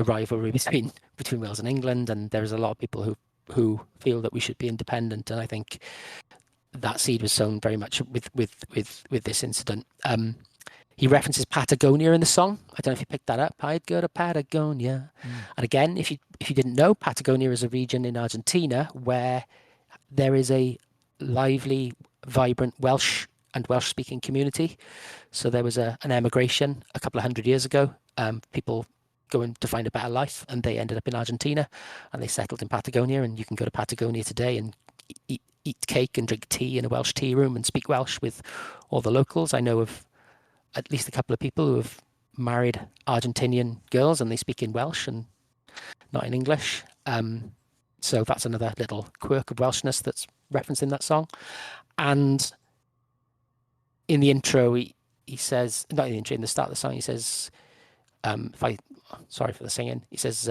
rivalry between Wales and England, and there's a lot of people who feel that we should be independent. And I think that seed was sown very much with this incident. He references Patagonia in the song. I don't know if you picked that up. I'd go to Patagonia. And again, if you didn't know, Patagonia is a region in Argentina where there is a lively, vibrant Welsh and Welsh-speaking community. So there was an emigration a couple of hundred years ago. People going to find a better life, and they ended up in Argentina, and they settled in Patagonia. And you can go to Patagonia today and eat cake and drink tea in a Welsh tea room and speak Welsh with all the locals. I know of at least a couple of people who have married Argentinian girls, and they speak in Welsh and not in English. So that's another little quirk of Welshness that's referenced in that song. And in the intro, he says, not in the intro, in the start of the song, he says, sorry for the singing, he says,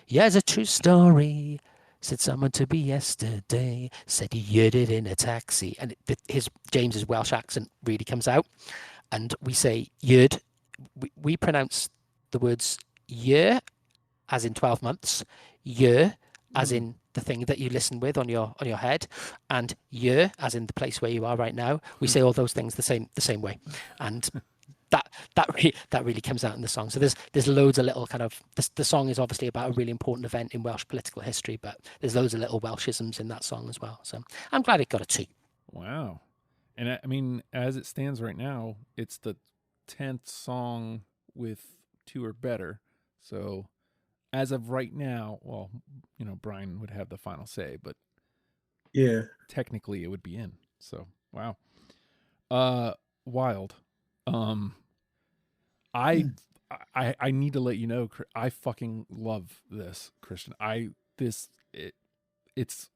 yeah, it's a true story. Said someone to me yesterday, said he heard it in a taxi. And James's Welsh accent really comes out. And we say yeard. We pronounce the words year as in 12 months, year as in the thing that you listen with on your head, and year as in the place where you are right now. We say all those things the same way. And that really comes out in the song. So there's loads of little kind of, the song is obviously about a really important event in Welsh political history, but there's loads of little Welshisms in that song as well. So I'm glad it got a 2. Wow. And I mean, as it stands right now, it's the 10th song with 2 or better. So as of right now, well, Bryan would have the final say, but yeah, technically it would be in. So wow. Wild. I need to let you know, I fucking love this, Christian. It's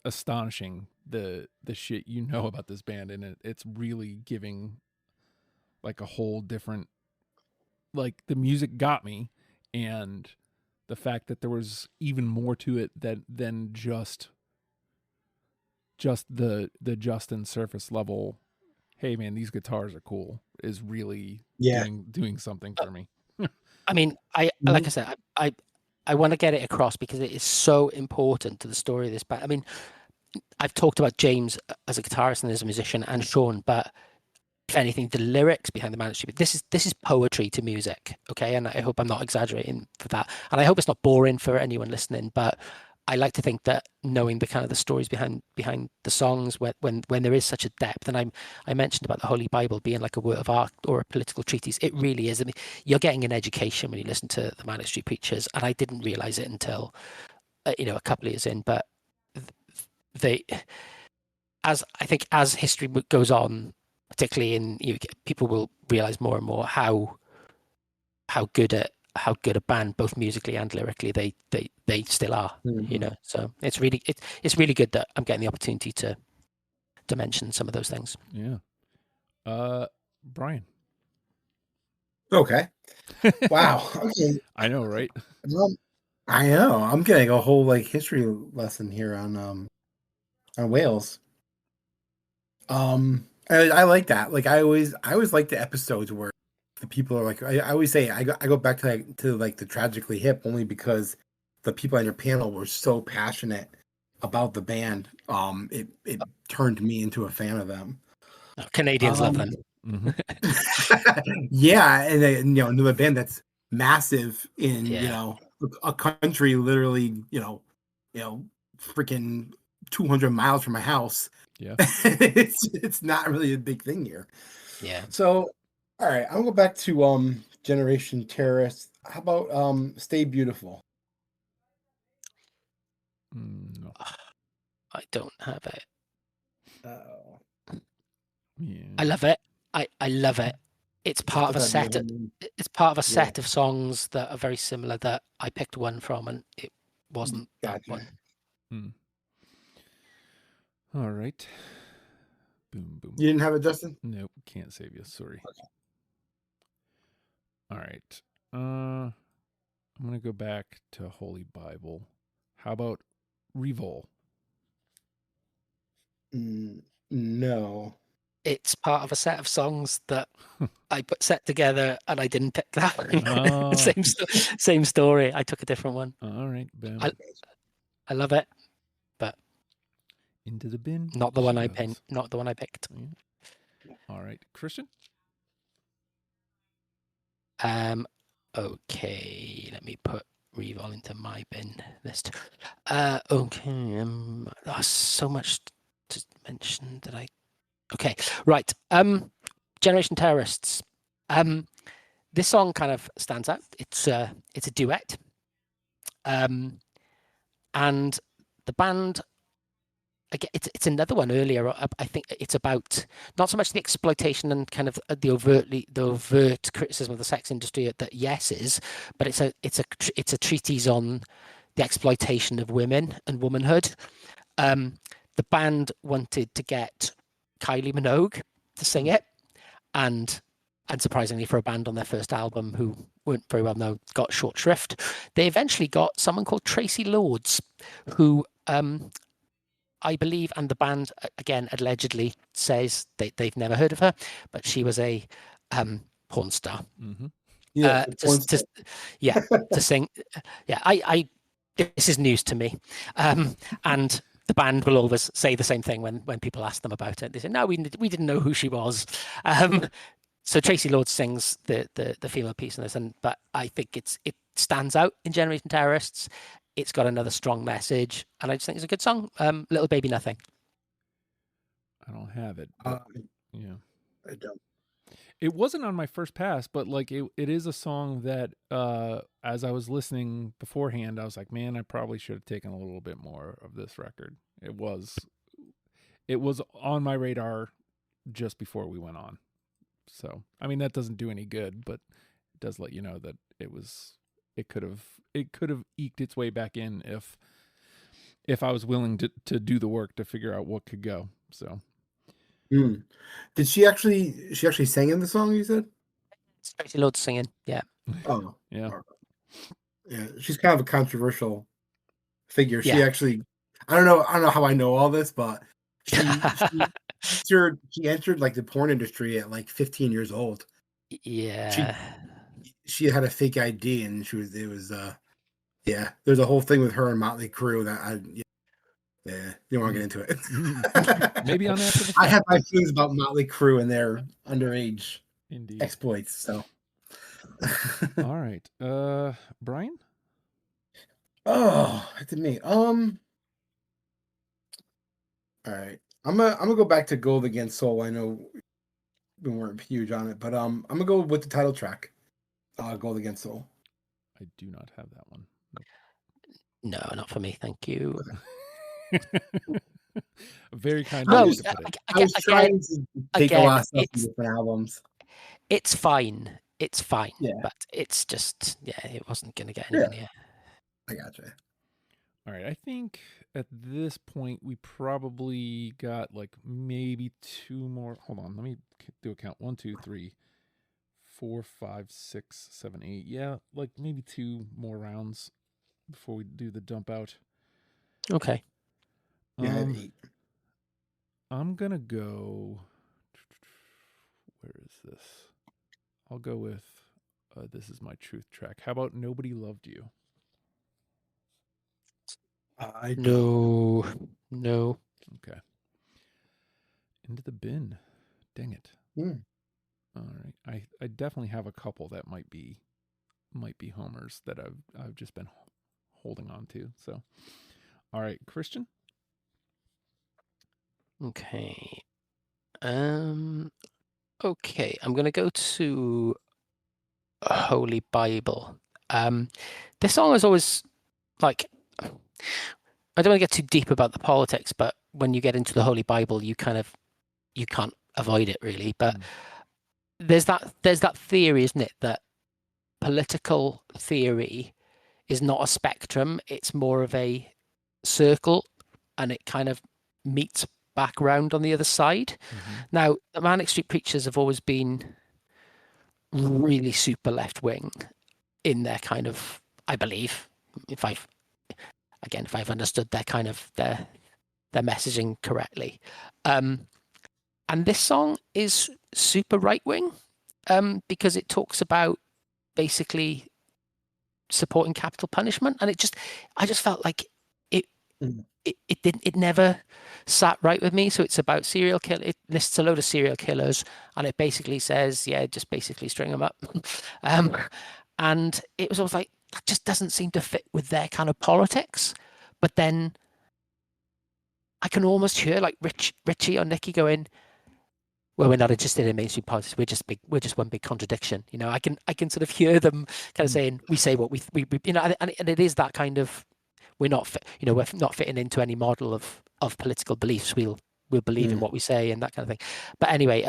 astonishing the shit about this band, and it's really giving like a whole different, like, the music got me, and the fact that there was even more to it than just the Justin surface level, hey man, these guitars are cool, is really doing something for me. I mean, like I said, I want to get it across because it is so important to the story of this band. I mean, I've talked about James as a guitarist and as a musician, and Sean, but if anything, the lyrics behind the Manic Street, this is poetry to music, okay? And I hope I'm not exaggerating for that, and I hope it's not boring for anyone listening, but I like to think that knowing the kind of the stories behind the songs, when there is such a depth, and I mentioned about the Holy Bible being like a work of art or a political treatise, it really is. I mean, you're getting an education when you listen to the Manic Street Preachers, and I didn't realize it until a couple of years in, but as history goes on, particularly in people will realize more and more how good a band, both musically and lyrically, they still are. So it's really good that I'm getting the opportunity to mention some of those things. Bryan. Okay. Wow. Okay. I know, right? I know. I'm getting a whole history lesson here on Wales. I like that. Like I always like the episodes where the people are like, I always say I go back to the Tragically Hip only because the people on your panel were so passionate about the band. It turned me into a fan of them. Canadians love them. Mm-hmm. Yeah, and another band that's massive in a country literally freaking 200 miles from my house. Yeah, it's not really a big thing here. Yeah. So, all right, I'm gonna go back to Generation Terrorist. How about Stay Beautiful? No. I don't have it. Oh. Yeah. I love it. I love it. It's part of a set. It's part of a set of songs that are very similar. That I picked one from, and it wasn't that one. All right. Boom, boom. You didn't have it, Justin? Nope, can't save you. Sorry. Okay. All right. I'm gonna go back to Holy Bible. How about Revol? No. It's part of a set of songs that I put set together, and I didn't pick that one. Oh. Same story. I took a different one. All right, I love it, but into the bin. Not the one I pinned. Not the one I picked. Yeah. All right, Christian. Okay, let me put Revol into my bin list. Okay. There's so much to mention that I. Okay, right. Generation Terrorists. This song kind of stands out. It's a duet. And the band, again, it's another one earlier. I think it's about not so much the exploitation and kind of the overt criticism of the sex industry that Yes is, but it's a treatise on the exploitation of women and womanhood. The band wanted to get Kylie Minogue to sing it, and surprisingly for a band on their first album who weren't very well known, got short shrift. They eventually got someone called Tracy Lords, who I believe, and the band again allegedly says they've never heard of her, but she was a porn star. Mm-hmm. Yeah, to sing. Yeah, I this is news to me, and the band will always say the same thing when people ask them about it. They say, "No, we didn't know who she was." So Tracy Lords sings the female piece in this, but I think it stands out in Generation Terrorists. It's got another strong message, and I just think it's a good song. Little Baby Nothing. I don't have it. But, yeah, I don't. It wasn't on my first pass, but like it is a song that as I was listening beforehand, I was like, man, I probably should have taken a little bit more of this record. It was on my radar just before we went on. So, I mean, that doesn't do any good, but it does let you know that it could have eked its way back in if I was willing to do the work to figure out what could go. So, did she actually sang in the song? You said it's Tracy Lords singing. Yeah. Oh, yeah. Yeah, she's kind of a controversial figure. Yeah. She actually, I don't know how I know all this, but she entered like the porn industry at like 15 years old. Yeah. She had a fake ID, and there's a whole thing with her and Motley Crue that you don't want to get into it. Maybe on after the I have my feelings about Motley Crue and their underage exploits. So, all right, Bryan. Oh, to me. All right, I'm gonna go back to Gold Against Soul. I know we weren't huge on it, but I'm gonna go with the title track, Gold Against Soul. I do not have that one. No, not for me. Thank you. Very kind of you. I was trying to take a lot of stuff from different albums. It's fine. It's fine. Yeah. But it's just, it wasn't going to get anywhere near. I gotcha. All right. I think at this point, we probably got like maybe two more. Hold on. Let me do a count. 1, 2, 3, 4, 5, 6, 7, 8. Yeah. Like maybe 2 more rounds before we do the dump out. Okay. Yeah, 8. I'm going to go. Where is this? I'll go with This Is My Truth track. How about Nobody Loved You? No. Okay. Into the bin. Dang it. All right. I definitely have a couple that might be homers that I've just been holding on to. So, all right, Christian. Okay. Okay, I'm going to go to Holy Bible. This song is always like, I don't want to get too deep about the politics, but when you get into the Holy Bible, you can't avoid it really. But there's that theory, isn't it, that political theory is not a spectrum; it's more of a circle, and it kind of meets back around on the other side. Now, the Manic Street Preachers have always been really super left wing in their kind of, I believe, if I've understood their kind of their messaging correctly. And this song is super right wing because it talks about basically supporting capital punishment, and I just felt like it never sat right with me. So it's about serial kill. It lists a load of serial killers, and it basically says, just basically string them up. And it was always like, that just doesn't seem to fit with their kind of politics. But then I can almost hear like Richie or Nicky going, well, we're not interested in mainstream politics. We're just one big contradiction. I can sort of hear them kind of saying, we say what we and it is that kind of, we're not fitting into any model of political beliefs. We'll believe in what we say and that kind of thing. But anyway,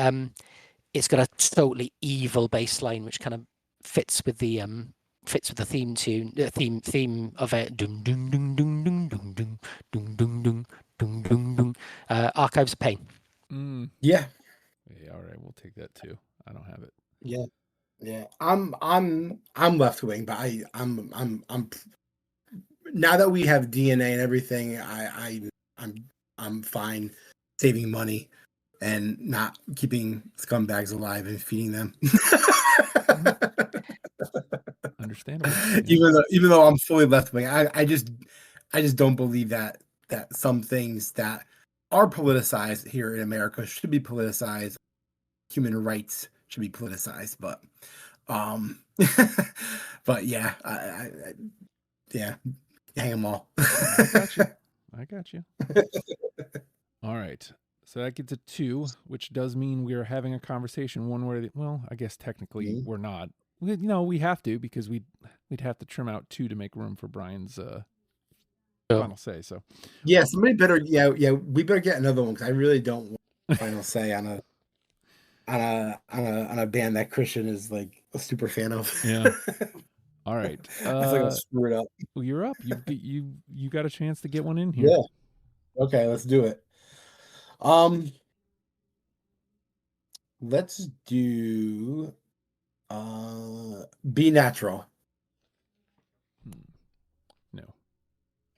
it's got a totally evil bass line, which kind of fits with the fits with the theme tune, the theme of it. Dun, dun, dun, dun, dun, dun, dun, dun, dun, dun, dun, dun, dun. Archives of Pain. Yeah. Yeah, all right, we'll take that too. I don't have it. Yeah. Yeah. I'm left wing, but I'm now that we have DNA and everything, I'm fine saving money and not keeping scumbags alive and feeding them. Understandable. Even though I'm fully left wing, I just don't believe that some things that are politicized here in America should be politicized. Human rights should be politicized, but but yeah, yeah, hang them all. I got you. All right. So that gets a 2, which does mean we're having a conversation one where, well, I guess technically we're not. We have to, because we'd have to trim out 2 to make room for Bryan's final say. So yeah, somebody better, we better get another one, because I really don't want a final say on a band that Christian is like a super fan of. Yeah. All right. I feel like I'll screw it up. Well, you're up. You got a chance to get one in here. Yeah. Okay, let's do it. Let's do Be Natural.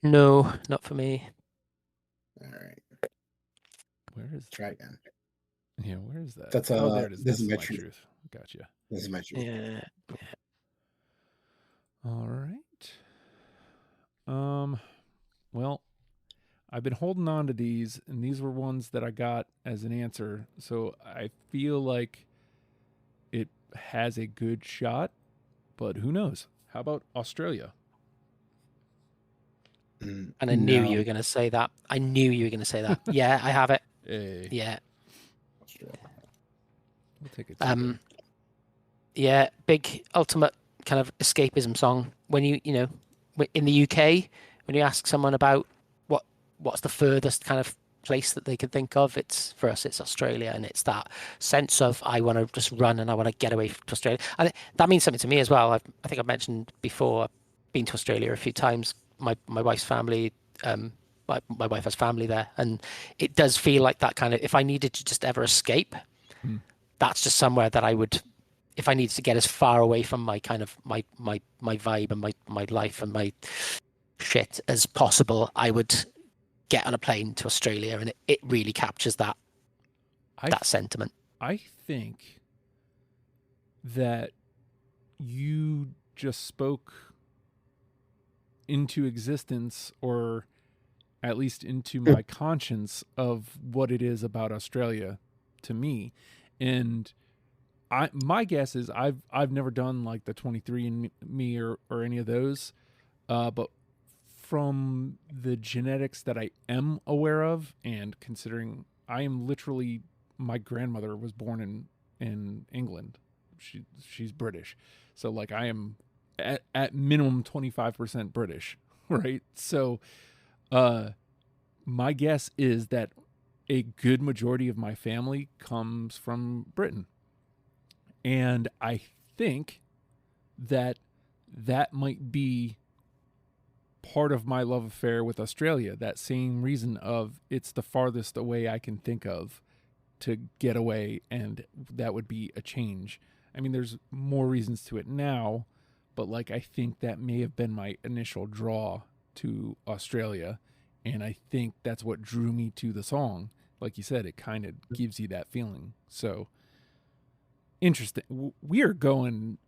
No, not for me. All right. Where is try again? Yeah, where is that? That's oh, there it is. This is my truth. Gotcha. This is my truth. Yeah. All right. Well, I've been holding on to these, and these were ones that I got as an answer, so I feel like it has a good shot, but who knows? How about Australia? And I knew you were going to say that. Yeah, I have it. Hey. Yeah. We'll take it. Yeah, big ultimate kind of escapism song. When you know, in the UK, when you ask someone about what's the furthest kind of place that they can think of, it's for us, it's Australia, and it's that sense of I want to just run and I want to get away from Australia. And that means something to me as well. I think I've mentioned before, I've been to Australia a few times. My wife's family, my wife has family there, and it does feel like that kind of, if I needed to just ever escape, that's just somewhere that I would, if I needed to get as far away from my kind of my vibe and my life and my shit as possible, I would get on a plane to Australia, and it really captures that sentiment. I think that you just spoke into existence, or at least into my conscience, of what it is about Australia to me. And my guess is I've never done like the 23andMe or any of those, but from the genetics that I am aware of, and considering I am literally, my grandmother was born in England. She's British. So like I am at minimum 25% British, right? So my guess is that a good majority of my family comes from Britain. And I think that might be part of my love affair with Australia, that same reason of it's the farthest away I can think of to get away, and that would be a change. I mean, there's more reasons to it now, but like I think that may have been my initial draw to Australia, and I think that's what drew me to the song. Like you said, it kind of gives you that feeling. So interesting. We are going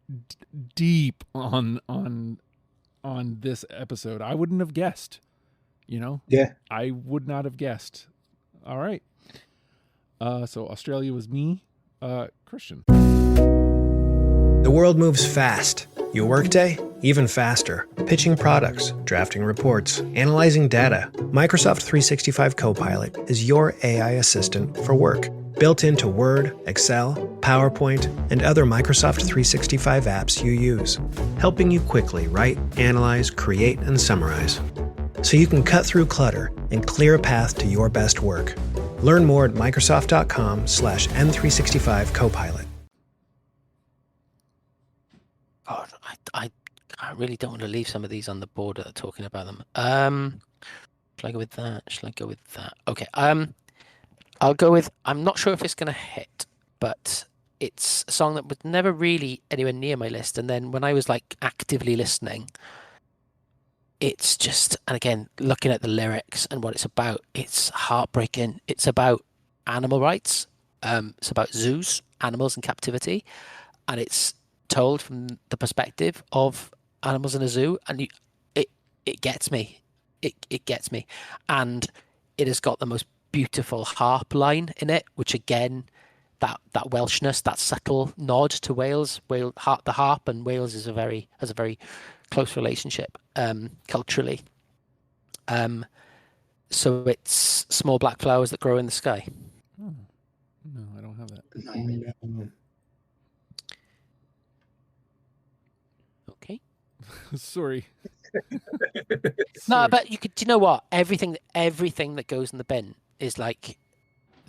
deep on this episode. I wouldn't have guessed, Yeah, I would not have guessed. All right. So Australia was me. Christian. The world moves fast. Your workday, even faster. Pitching products, drafting reports, analyzing data. Microsoft 365 Copilot is your AI assistant for work. Built into Word, Excel, PowerPoint, and other Microsoft 365 apps you use. Helping you quickly write, analyze, create, and summarize. So you can cut through clutter and clear a path to your best work. Learn more at Microsoft.com/M365 Copilot. God, I I really don't want to leave some of these on the board that are talking about them. Shall I go with that? Shall I go with that? Okay. I'll go with. I'm not sure if it's going to hit, but it's a song that was never really anywhere near my list. And then when I was like actively listening, it's just, and again, looking at the lyrics and what it's about, it's heartbreaking. It's about animal rights. It's about zoos, animals in captivity, and it's told from the perspective of animals in a zoo, and it gets me. It gets me, and it has got the most beautiful harp line in it, which again, that Welshness, that subtle nod to Wales. The harp and Wales has a very close relationship culturally. So it's Small Black Flowers That Grow in the Sky. Oh, no, I don't have that. Okay. Sorry. No, but you could. Do you know what? Everything that goes in the bin is like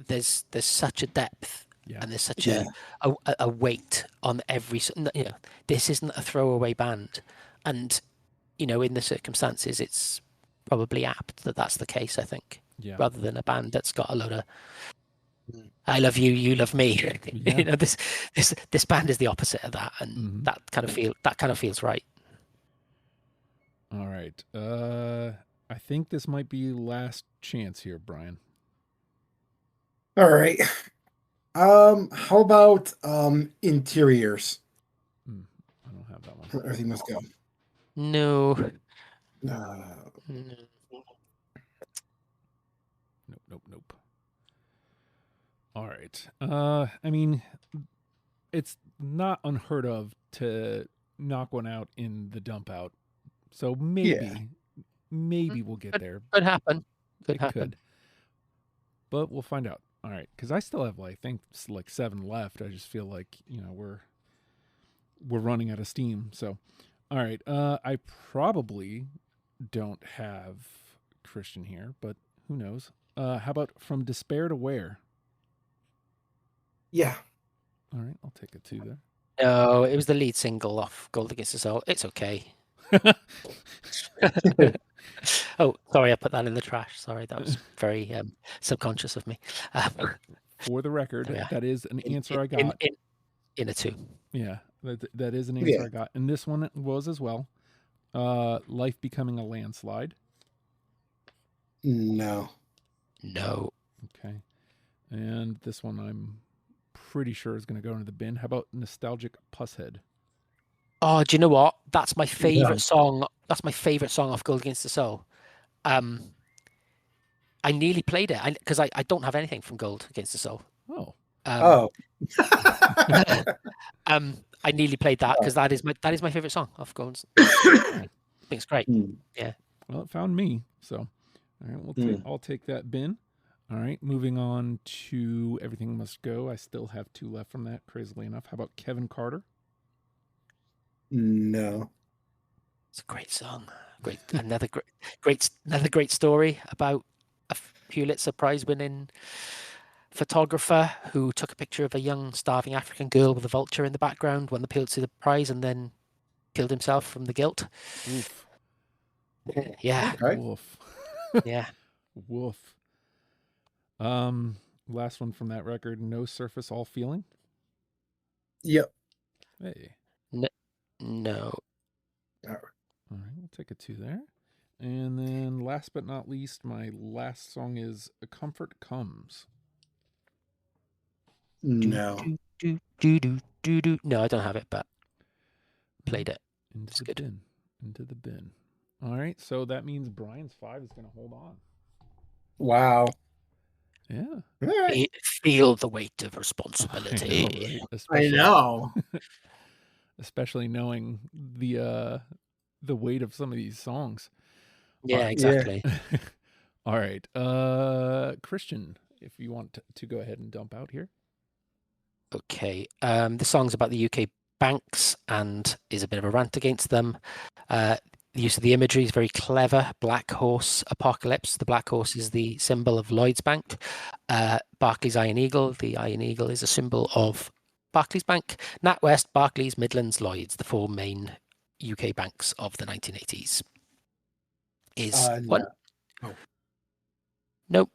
there's such a depth, Yeah. and there's such a weight on every. You know, this isn't a throwaway band, and you know, in the circumstances, it's probably apt that that's the case. I think, rather than a band that's got a load of "I love you, you love me." Yeah. You know, this band is the opposite of that, and that kind of feels right. All right. I think this might be last chance here, Brian. All right. How about Interiors? I don't have that one. Everything must go. No. No. Nope. All right. I mean, it's not unheard of to knock one out in the dump out. So maybe we'll get there. Could happen. Could. But we'll find out. All right, because I still have, I think, like 7 left. I just feel like, you know, we're running out of steam. So, all right. I probably don't have Christian here, but who knows? How about From Despair to Where? Yeah. All right, I'll take a 2 there. No, it was the lead single off Gold Against the Soul. It's okay. Oh, sorry, I put that in the trash. Sorry, that was very subconscious of me. For the record, that is an answer I got. In a 2. Yeah, that is an answer I got. And this one was as well. Life Becoming a Landslide. No. Okay. And this one I'm pretty sure is going to go into the bin. How about Nostalgic Pusshead? Oh, do you know what? That's my favorite song. That's my favorite song off Gold Against the Soul. I nearly played it because I don't have anything from Gold Against the Soul. Oh. I nearly played that because that is my favorite song off Gold. I think it's great. Yeah. Well, it found me. So, all right, I'll take that bin. All right, moving on to Everything Must Go. I still have 2 left from that, crazily enough. How about Kevin Carter? No. It's a great song. Another great story about a Pulitzer Prize winning photographer who took a picture of a young starving African girl with a vulture in the background, won the Pulitzer Prize, and then killed himself from the guilt. Oof. Yeah. Okay. Woof. Yeah. Woof. Last one from that record, No Surface All Feeling. Yep. Hey. No. All right, we'll take a 2 there. And then last but not least, my last song is A Comfort Comes. No. No, I don't have it, but played it. Into the bin. All right, so that means Brian's 5 is going to hold on. Wow. Yeah. Feel the weight of responsibility. I know. Especially knowing the weight of some of these songs. Yeah, exactly. All right. Christian, if you want to go ahead and dump out here. Okay. The song's about the UK banks and is a bit of a rant against them. The use of the imagery is very clever. Black Horse Apocalypse. The black horse is the symbol of Lloyd's Bank. Barclays Iron Eagle. The Iron Eagle is a symbol of Barclays Bank. NatWest, Barclays, Midlands, Lloyd's, the 4 main UK banks of the 1980s. Is No. one? Oh. Nope.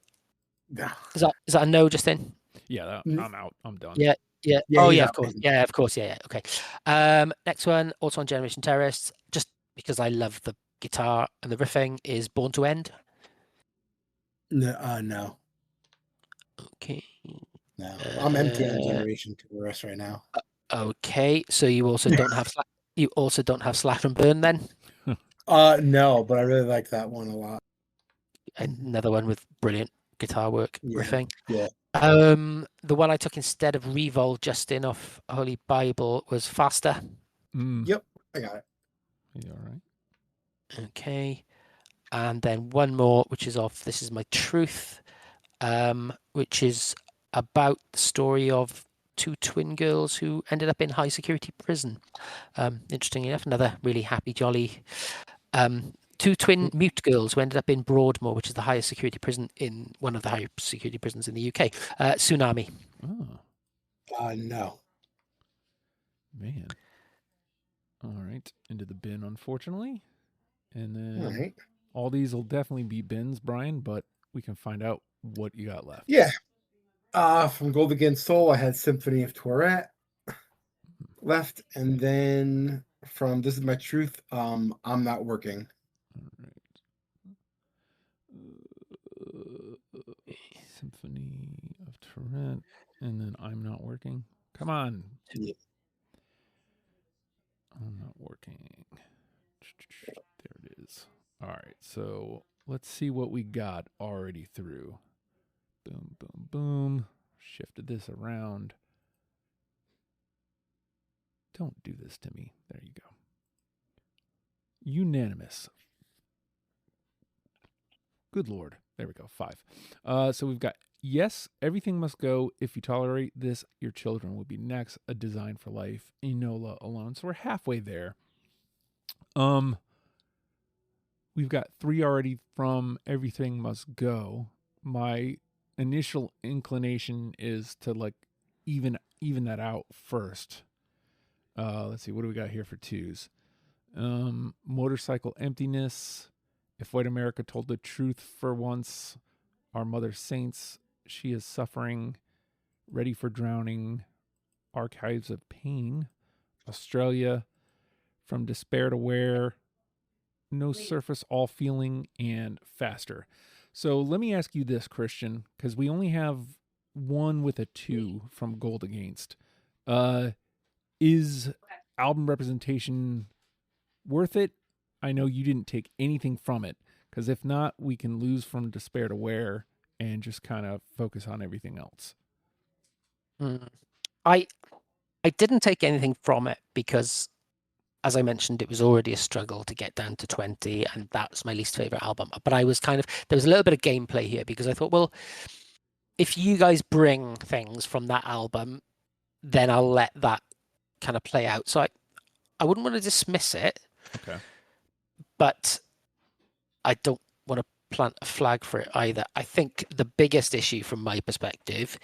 No. Is that a no, Justin? Yeah, I'm out. I'm done. Yeah. Yeah, Oh, he's yeah, out, of course. man. Yeah, of course. Yeah. Okay. Next one, also on Generation Terrorists, just because I love the guitar and the riffing, is Born to End. No, no. Okay. No. I'm empty on Generation Terrorists right now. Okay. So you also don't have Slash and Burn then? No, but I really like that one a lot. Another one with brilliant guitar work, riffing. Yeah. The one I took instead of Revol, Justin, off Holy Bible, was Faster. Yep, I got it. You all right? Okay. And then one more, which is off This Is My Truth, which is about the story of two twin girls who ended up in high security prison. Interestingly enough, another really happy, jolly two twin mute girls who ended up in Broadmoor, which is the highest security prison in one of the higher security prisons in the UK. Tsunami. Oh. No. Man. All right. Into the bin, unfortunately. And then all these will definitely be bins, Brian, but we can find out what you got left. Yeah. From Gold Against Soul, I had Symphony of Tourette left. And then from This Is My Truth, I'm Not Working. All right. Symphony of Tourette. And then I'm Not Working. Come on. Yeah. I'm Not Working. There it is. All right. So let's see what we got already through. Boom, boom, boom. Shifted this around. Don't do this to me. There you go. Unanimous. Good Lord. There we go. 5. So we've got yes, everything must go. If you tolerate this, your children will be next. A Design for Life. Enola Alone. So we're halfway there. We've got 3 already from Everything Must Go. My initial inclination is to like even that out first. Let's see, what do we got here for 2s? Motorcycle Emptiness. If White America Told the Truth for Once. Our Mother Saints. She Is Suffering. Ready for Drowning. Archives of Pain. Australia. From Despair to Where. No Surface, All Feeling, and Faster. So let me ask you this, Christian, because we only have one with a 2 from Gold Against. Is album representation worth it? I know you didn't take anything from it, because if not, we can lose From Despair to Where and just kind of focus on everything else. I didn't take anything from it because, as I mentioned, it was already a struggle to get down to 20, and that was my least favorite album. But I was there was a little bit of gameplay here because I thought, well, if you guys bring things from that album, then I'll let that kind of play out. So I wouldn't want to dismiss it. Okay. But I don't want to plant a flag for it either. I think the biggest issue from my perspective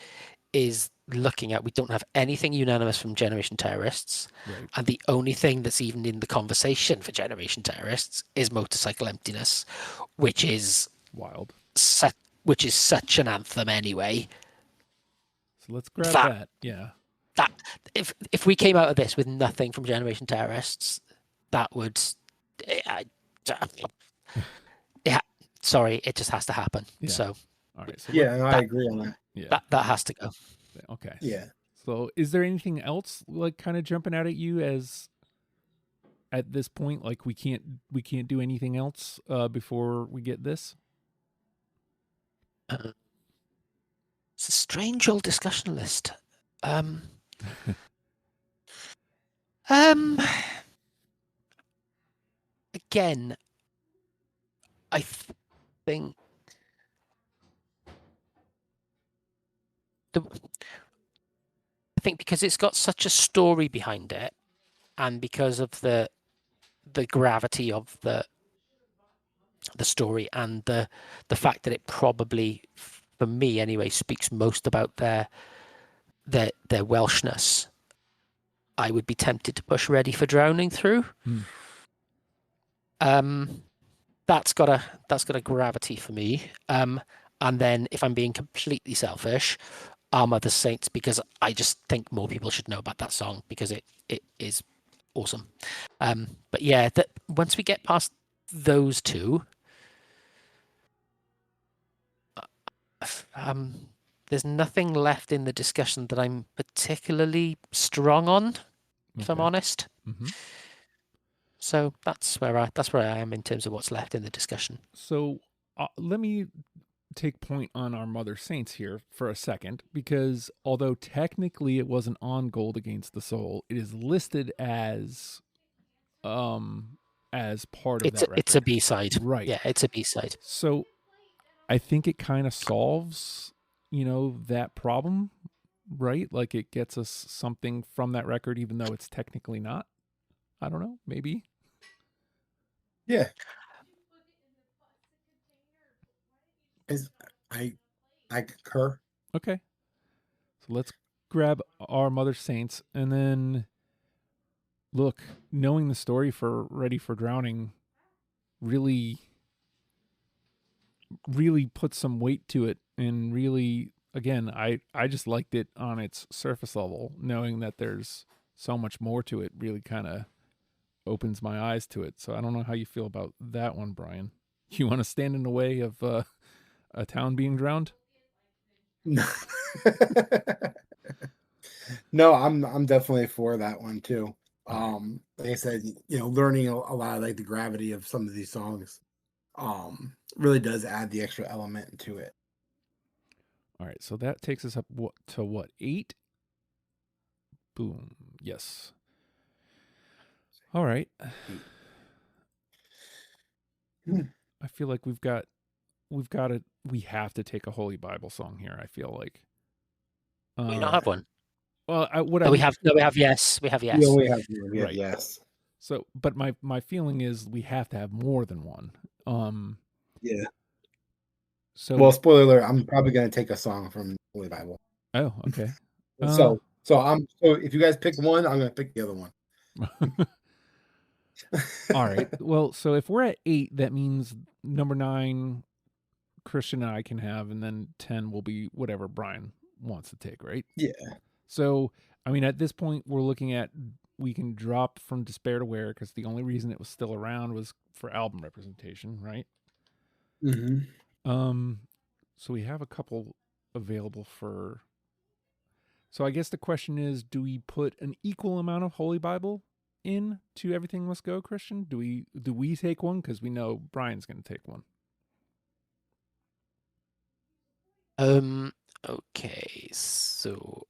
is looking at, we don't have anything unanimous from Generation Terrorists. Right. And the only thing that's even in the conversation for Generation Terrorists is Motorcycle Emptiness, which is wild. Which is such an anthem anyway. So let's grab that. Yeah. That if we came out of this with nothing from Generation Terrorists, that would sorry, it just has to happen. Yeah. So all right. So I agree on that. Yeah. That has to go. Okay. Yeah. So is there anything else like kind of jumping out at you as at this point, like we can't do anything else before we get this? It's a strange old discussion list. Again, I think because it's got such a story behind it, and because of the gravity of the story and the fact that it probably, for me anyway, speaks most about their Welshness, I would be tempted to push Ready for Drowning through. That's got a gravity for me. And then if I'm being completely selfish, Our Mother's Saints, because I just think more people should know about that song because it is awesome. But yeah, that once we get past those two, there's nothing left in the discussion that I'm particularly strong on, if I'm Okay. honest. Mm-hmm. So that's where I am in terms of what's left in the discussion. So let me take point on Our Mother Saints here for a second, because although technically it wasn't on Gold Against the Soul, it is listed as part of that record. It's a B-side. Right. Yeah, it's a B-side. So I think it kind of solves, that problem, right? Like it gets us something from that record, even though it's technically not. I don't know, maybe. Yeah. I concur. Okay. So let's grab Our Mother Saints, and then look, knowing the story for Ready for Drowning really put some weight to it, and really, again, I just liked it on its surface level. Knowing that there's so much more to it really kind of opens my eyes to it. So I don't know how you feel about that one, Brian. You want to stand in the way of a town being drowned? No, no, I'm definitely for that one too. Like I said, learning a lot of like the gravity of some of these songs, really does add the extra element to it. All right, so that takes us up to what, 8? Boom. Yes. All right. I feel like we have to take a Holy Bible song here. I feel like We don't have one. Well, We have yes. We have yes. We only have Right. yes. So, but my feeling is we have to have more than one. Yeah. So, Well, spoiler alert, I'm probably going to take a song from Holy Bible. oh, okay. So if you guys pick one, I'm going to pick the other one. All right. Well, so if we're at 8, that means number 9, Christian and I can have, and then 10 will be whatever Brian wants to take, right? Yeah. So, I mean, at this point, we're looking at, we can drop From Despair to Where, because the only reason it was still around was for album representation, right? Mm-hmm. So we have a couple available for. So I guess the question is, do we put an equal amount of Holy Bible in to Everything Must Go, Christian? Do we take one? Because we know Brian's going to take one. Okay, so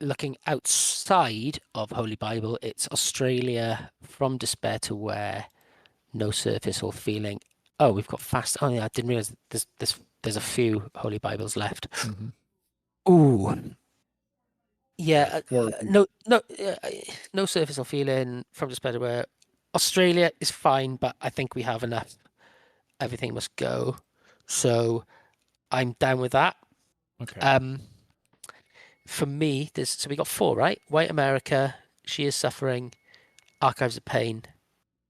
looking outside of Holy Bible, it's Australia, From Despair to Where, No Surface or Feeling. Oh, we've got Fast. Oh yeah, I didn't realize there's a few Holy Bibles left. Mm-hmm. Ooh, yeah. No Surface or Feeling, From Despair to Where. Australia is fine, but I think we have enough. Everything Must Go. So I'm down with that. Okay. For me, so we got 4, right? White America, She Is Suffering, Archives of Pain,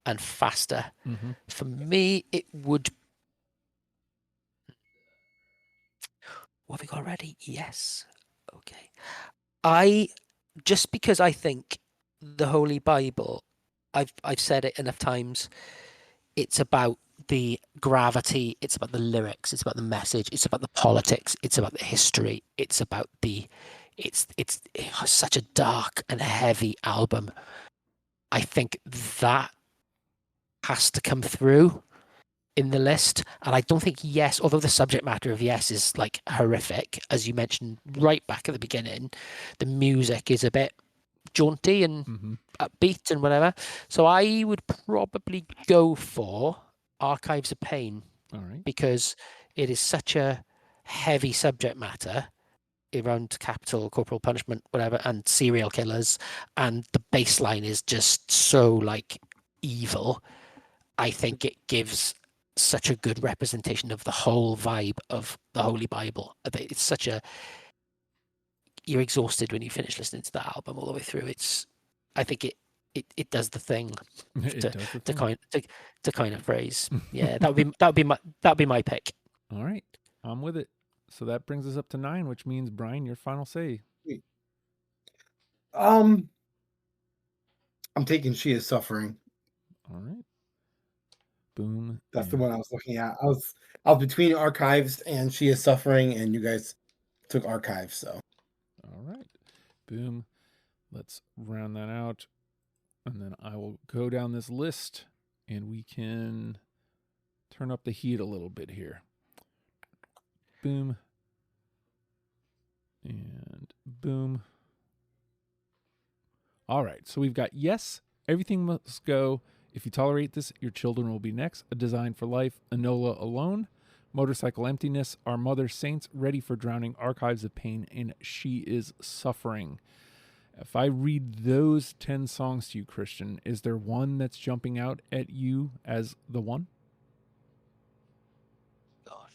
and Faster. Mm-hmm. For me, it would. What have we got already? Yes. Okay. Because I think the Holy Bible, I've said it enough times, it's about the gravity, it's about the lyrics, it's about the message, it's about the politics, it's about the history, it's about it's such a dark and heavy album. I think that has to come through in the list. And I don't think Yes, although the subject matter of Yes is like horrific, as you mentioned right back at the beginning, the music is a bit jaunty and upbeat and whatever. So I would probably go for Archives of Pain. All right. Because it is such a heavy subject matter around capital, corporal punishment, whatever, and serial killers, and the bass line is just so like evil. I think it gives such a good representation of the whole vibe of the Holy Bible. It's such a, you're exhausted when you finish listening to that album all the way through. I think it does the thing. It to, does the to thing. kind of phrase. Yeah, that'd be my pick. All right, I'm with it. So that brings us up to 9, which means Brian, your final say. I'm taking She Is Suffering. All right. Boom. That's the one I was looking at. I was between Archives and She Is Suffering, and you guys took Archives, so. All right. Boom. Let's round that out. And then I will go down this list and we can turn up the heat a little bit here. Boom. And boom. All right. So we've got Yes, Everything Must Go. If You Tolerate This, Your Children Will Be Next. A Design for Life. Enola Alone. Motorcycle Emptiness. Our Mother Saints. Ready for Drowning. Archives of Pain. And She Is Suffering. If I read those 10 songs to you, Christian, is there one that's jumping out at you as the one? Gosh.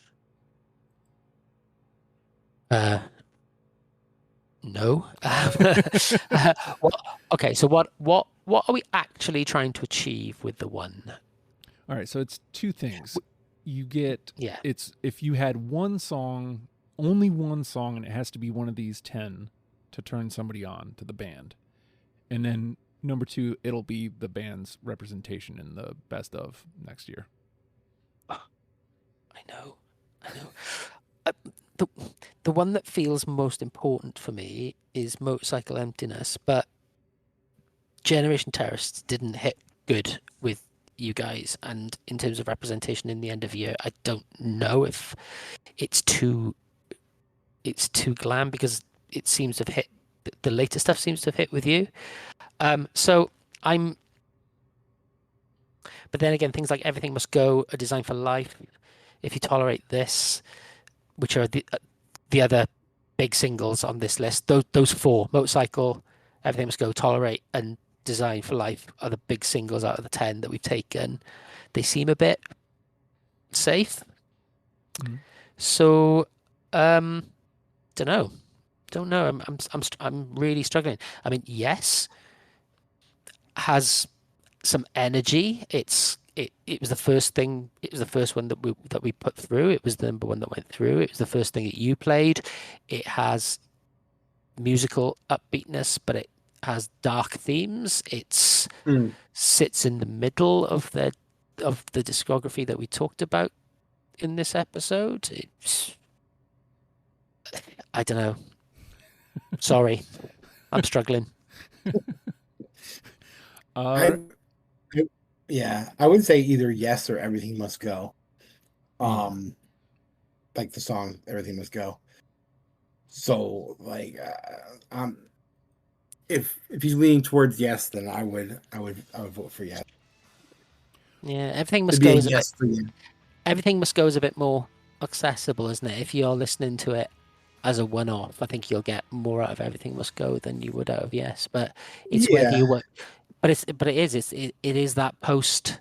No. Okay, so what are we actually trying to achieve with the one? All right, so it's two things. You get, Yeah. it's if you had one song, only one song, and it has to be one of these 10 to turn somebody on to the band. And then number 2, it'll be the band's representation in the best of next year. I know. The one that feels most important for me is Motorcycle Emptiness, but Generation Terrorists didn't hit good with you guys, and in terms of representation in the end of year, I don't know if it's too glam, because it seems to have hit, the later stuff seems to have hit with you. So I'm, but then again, things like Everything Must Go, A Design for Life, If You Tolerate This, which are the other big singles on this list, those 4, Motorcycle, Everything Must Go, Tolerate, and Design for Life, are the big singles out of the 10 that we've taken. They seem a bit safe. Mm-hmm. So, don't know. I'm really struggling. I mean, Yes has some energy. It was the first thing. It was the first one that we put through. It was the number one that went through. It was the first thing that you played. It has musical upbeatness, but it has dark themes. It's sits in the middle of the discography that we talked about in this episode. It's, I don't know. Sorry, I'm struggling. Yeah, I would say either Yes or Everything Must Go. Like the song Everything Must Go. So like if he's leaning towards Yes, then I would vote for Yes. Yeah, Everything Must Go is Everything Must Go is a bit more accessible, isn't it? If you're listening to it as a one-off, I think you'll get more out of Everything Must Go than you would out of Yes. But it's whether you work. But it is that post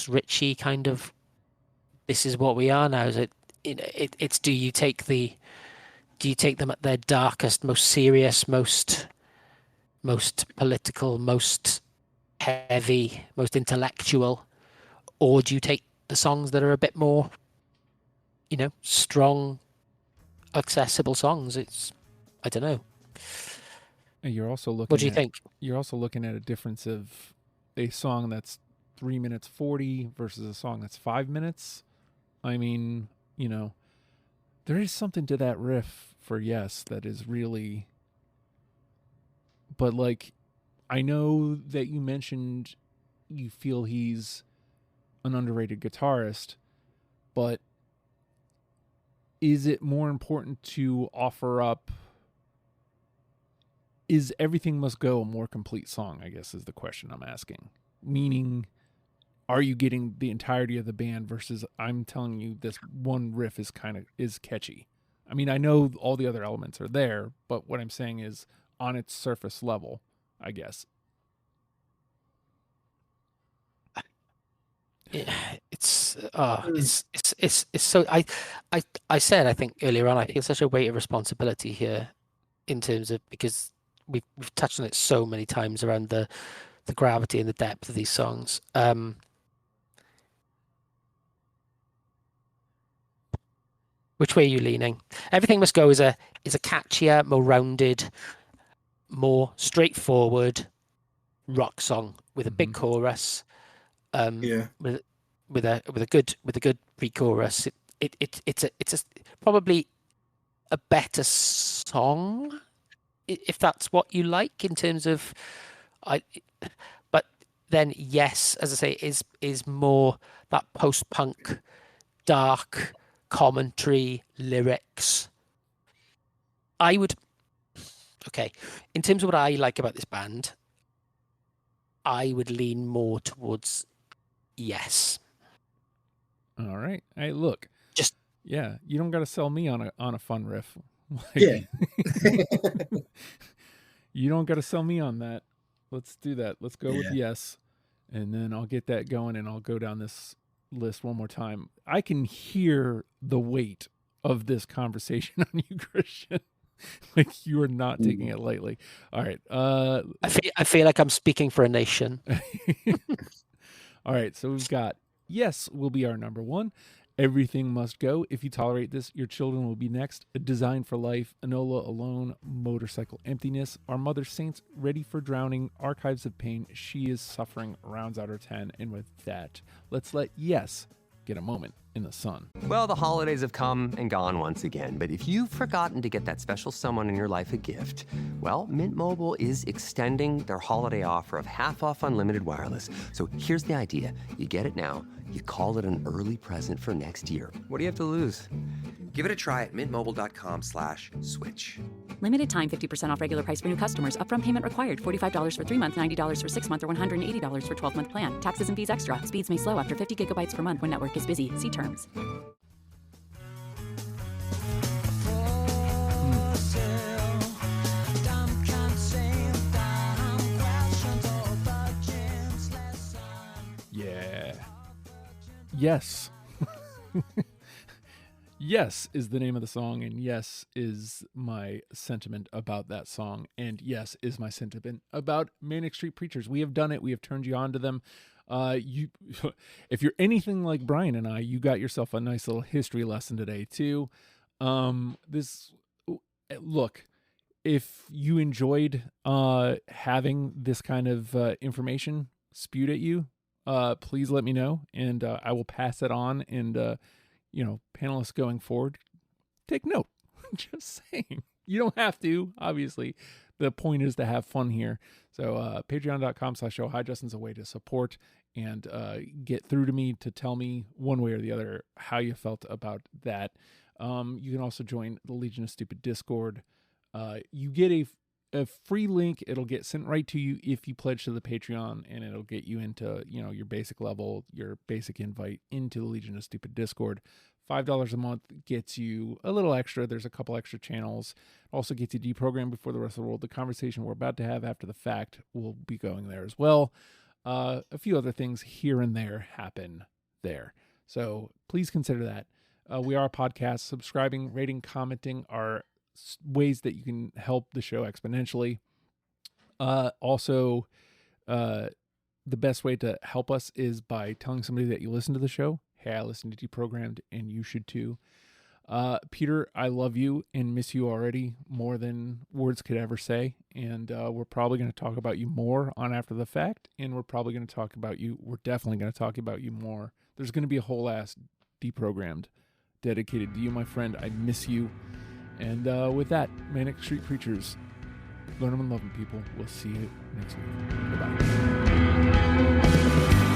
Ritchie kind of, this is what we are now. Is it's do you take them at their darkest, most serious, most political, most heavy, most intellectual, or do you take the songs that are a bit more, strong, accessible songs? I don't know. You're also looking. What do you think? You're also looking at a difference of a song that's 3 minutes 40 versus a song that's 5 minutes. I mean, there is something to that riff for Yes that is really. But like, I know that you mentioned you feel he's an underrated guitarist, but is it more important to offer up? Is Everything Must Go a more complete song, I guess, is the question I'm asking. Meaning, are you getting the entirety of the band versus I'm telling you this one riff is catchy? I mean, I know all the other elements are there, but what I'm saying is on its surface level, I guess. Yeah, it's so I said, I think earlier on, I feel such a weight of responsibility here in terms of, because we've touched on it so many times around the the gravity and the depth of these songs. Which way are you leaning? Everything Must Go is a catchier, more rounded, more straightforward rock song with a big chorus. With a good pre-chorus. It's probably a better song, if that's what you like in terms of but then Yes, as I say, is more that post-punk dark commentary lyrics. In terms of what I like about this band, I would lean more towards Yes. All right. Hey, look. You don't got to sell me on a fun riff. Yeah. You don't got to sell me on that. Let's do that. Let's go with Yes. And then I'll get that going and I'll go down this list one more time. I can hear the weight of this conversation on you, Christian. Like you are not taking it lightly. All right. I feel like I'm speaking for a nation. All right. So we've got Yes will be our number one. Everything Must Go. If You Tolerate This, Your Children Will Be Next. A Design for Life. Enola Alone. Motorcycle Emptiness. Our Mother Saints. Ready for Drowning. Archives of Pain. She Is Suffering rounds out our 10. And with that, let's let Yes get a moment in the sun. Well, the holidays have come and gone once again, but if you've forgotten to get that special someone in your life a gift, well, Mint Mobile is extending their holiday offer of half off unlimited wireless. So here's the idea. You get it now. You call it an early present for next year. What do you have to lose? Give it a try at mintmobile.com/switch. Limited time 50% off regular price for new customers. Upfront payment required. $45 for 3 months, $90 for 6 months, or $180 for 12-month plan. Taxes and fees extra. Speeds may slow after 50 gigabytes per month when network is busy. See terms. Yeah. Yes. Yes is the name of the song, and yes is my sentiment about that song, and yes is my sentiment about Manic Street Preachers. We have done it. We have turned you on to them. If you're anything like Bryan and I, you got yourself a nice little history lesson today too. Look, if you enjoyed having this kind of information spewed at you, please let me know, and I will pass it on. And panelists going forward, take note. Just saying. You don't have to, obviously. The point is to have fun here. So patreon.com/ohijustin's a way to support and get through to me, to tell me one way or the other how you felt about that. You can also join the Legion of Stupid Discord. You get a free link. It'll get sent right to you if you pledge to the Patreon, and it'll get you into, your basic level, your basic invite into the Legion of Stupid Discord. $5 a month gets you a little extra. There's a couple extra channels. Also gets you deprogrammed before the rest of the world. The conversation we're about to have after the fact will be going there as well. A few other things here and there happen there. So please consider that. We are a podcast. Subscribing, rating, commenting are ways that you can help the show exponentially. Also, the best way to help us is by telling somebody that you listen to the show. Hey, I listen to Deprogrammed, and you should too. Peter, I love you and miss you already more than words could ever say. And we're probably going to talk about you more on After the Fact, and we're definitely going to talk about you more. There's going to be a whole ass Deprogrammed dedicated to you, my friend. I miss you. And with that, Manic Street Preachers, learn them and love them, people. We'll see you next week. Bye-bye.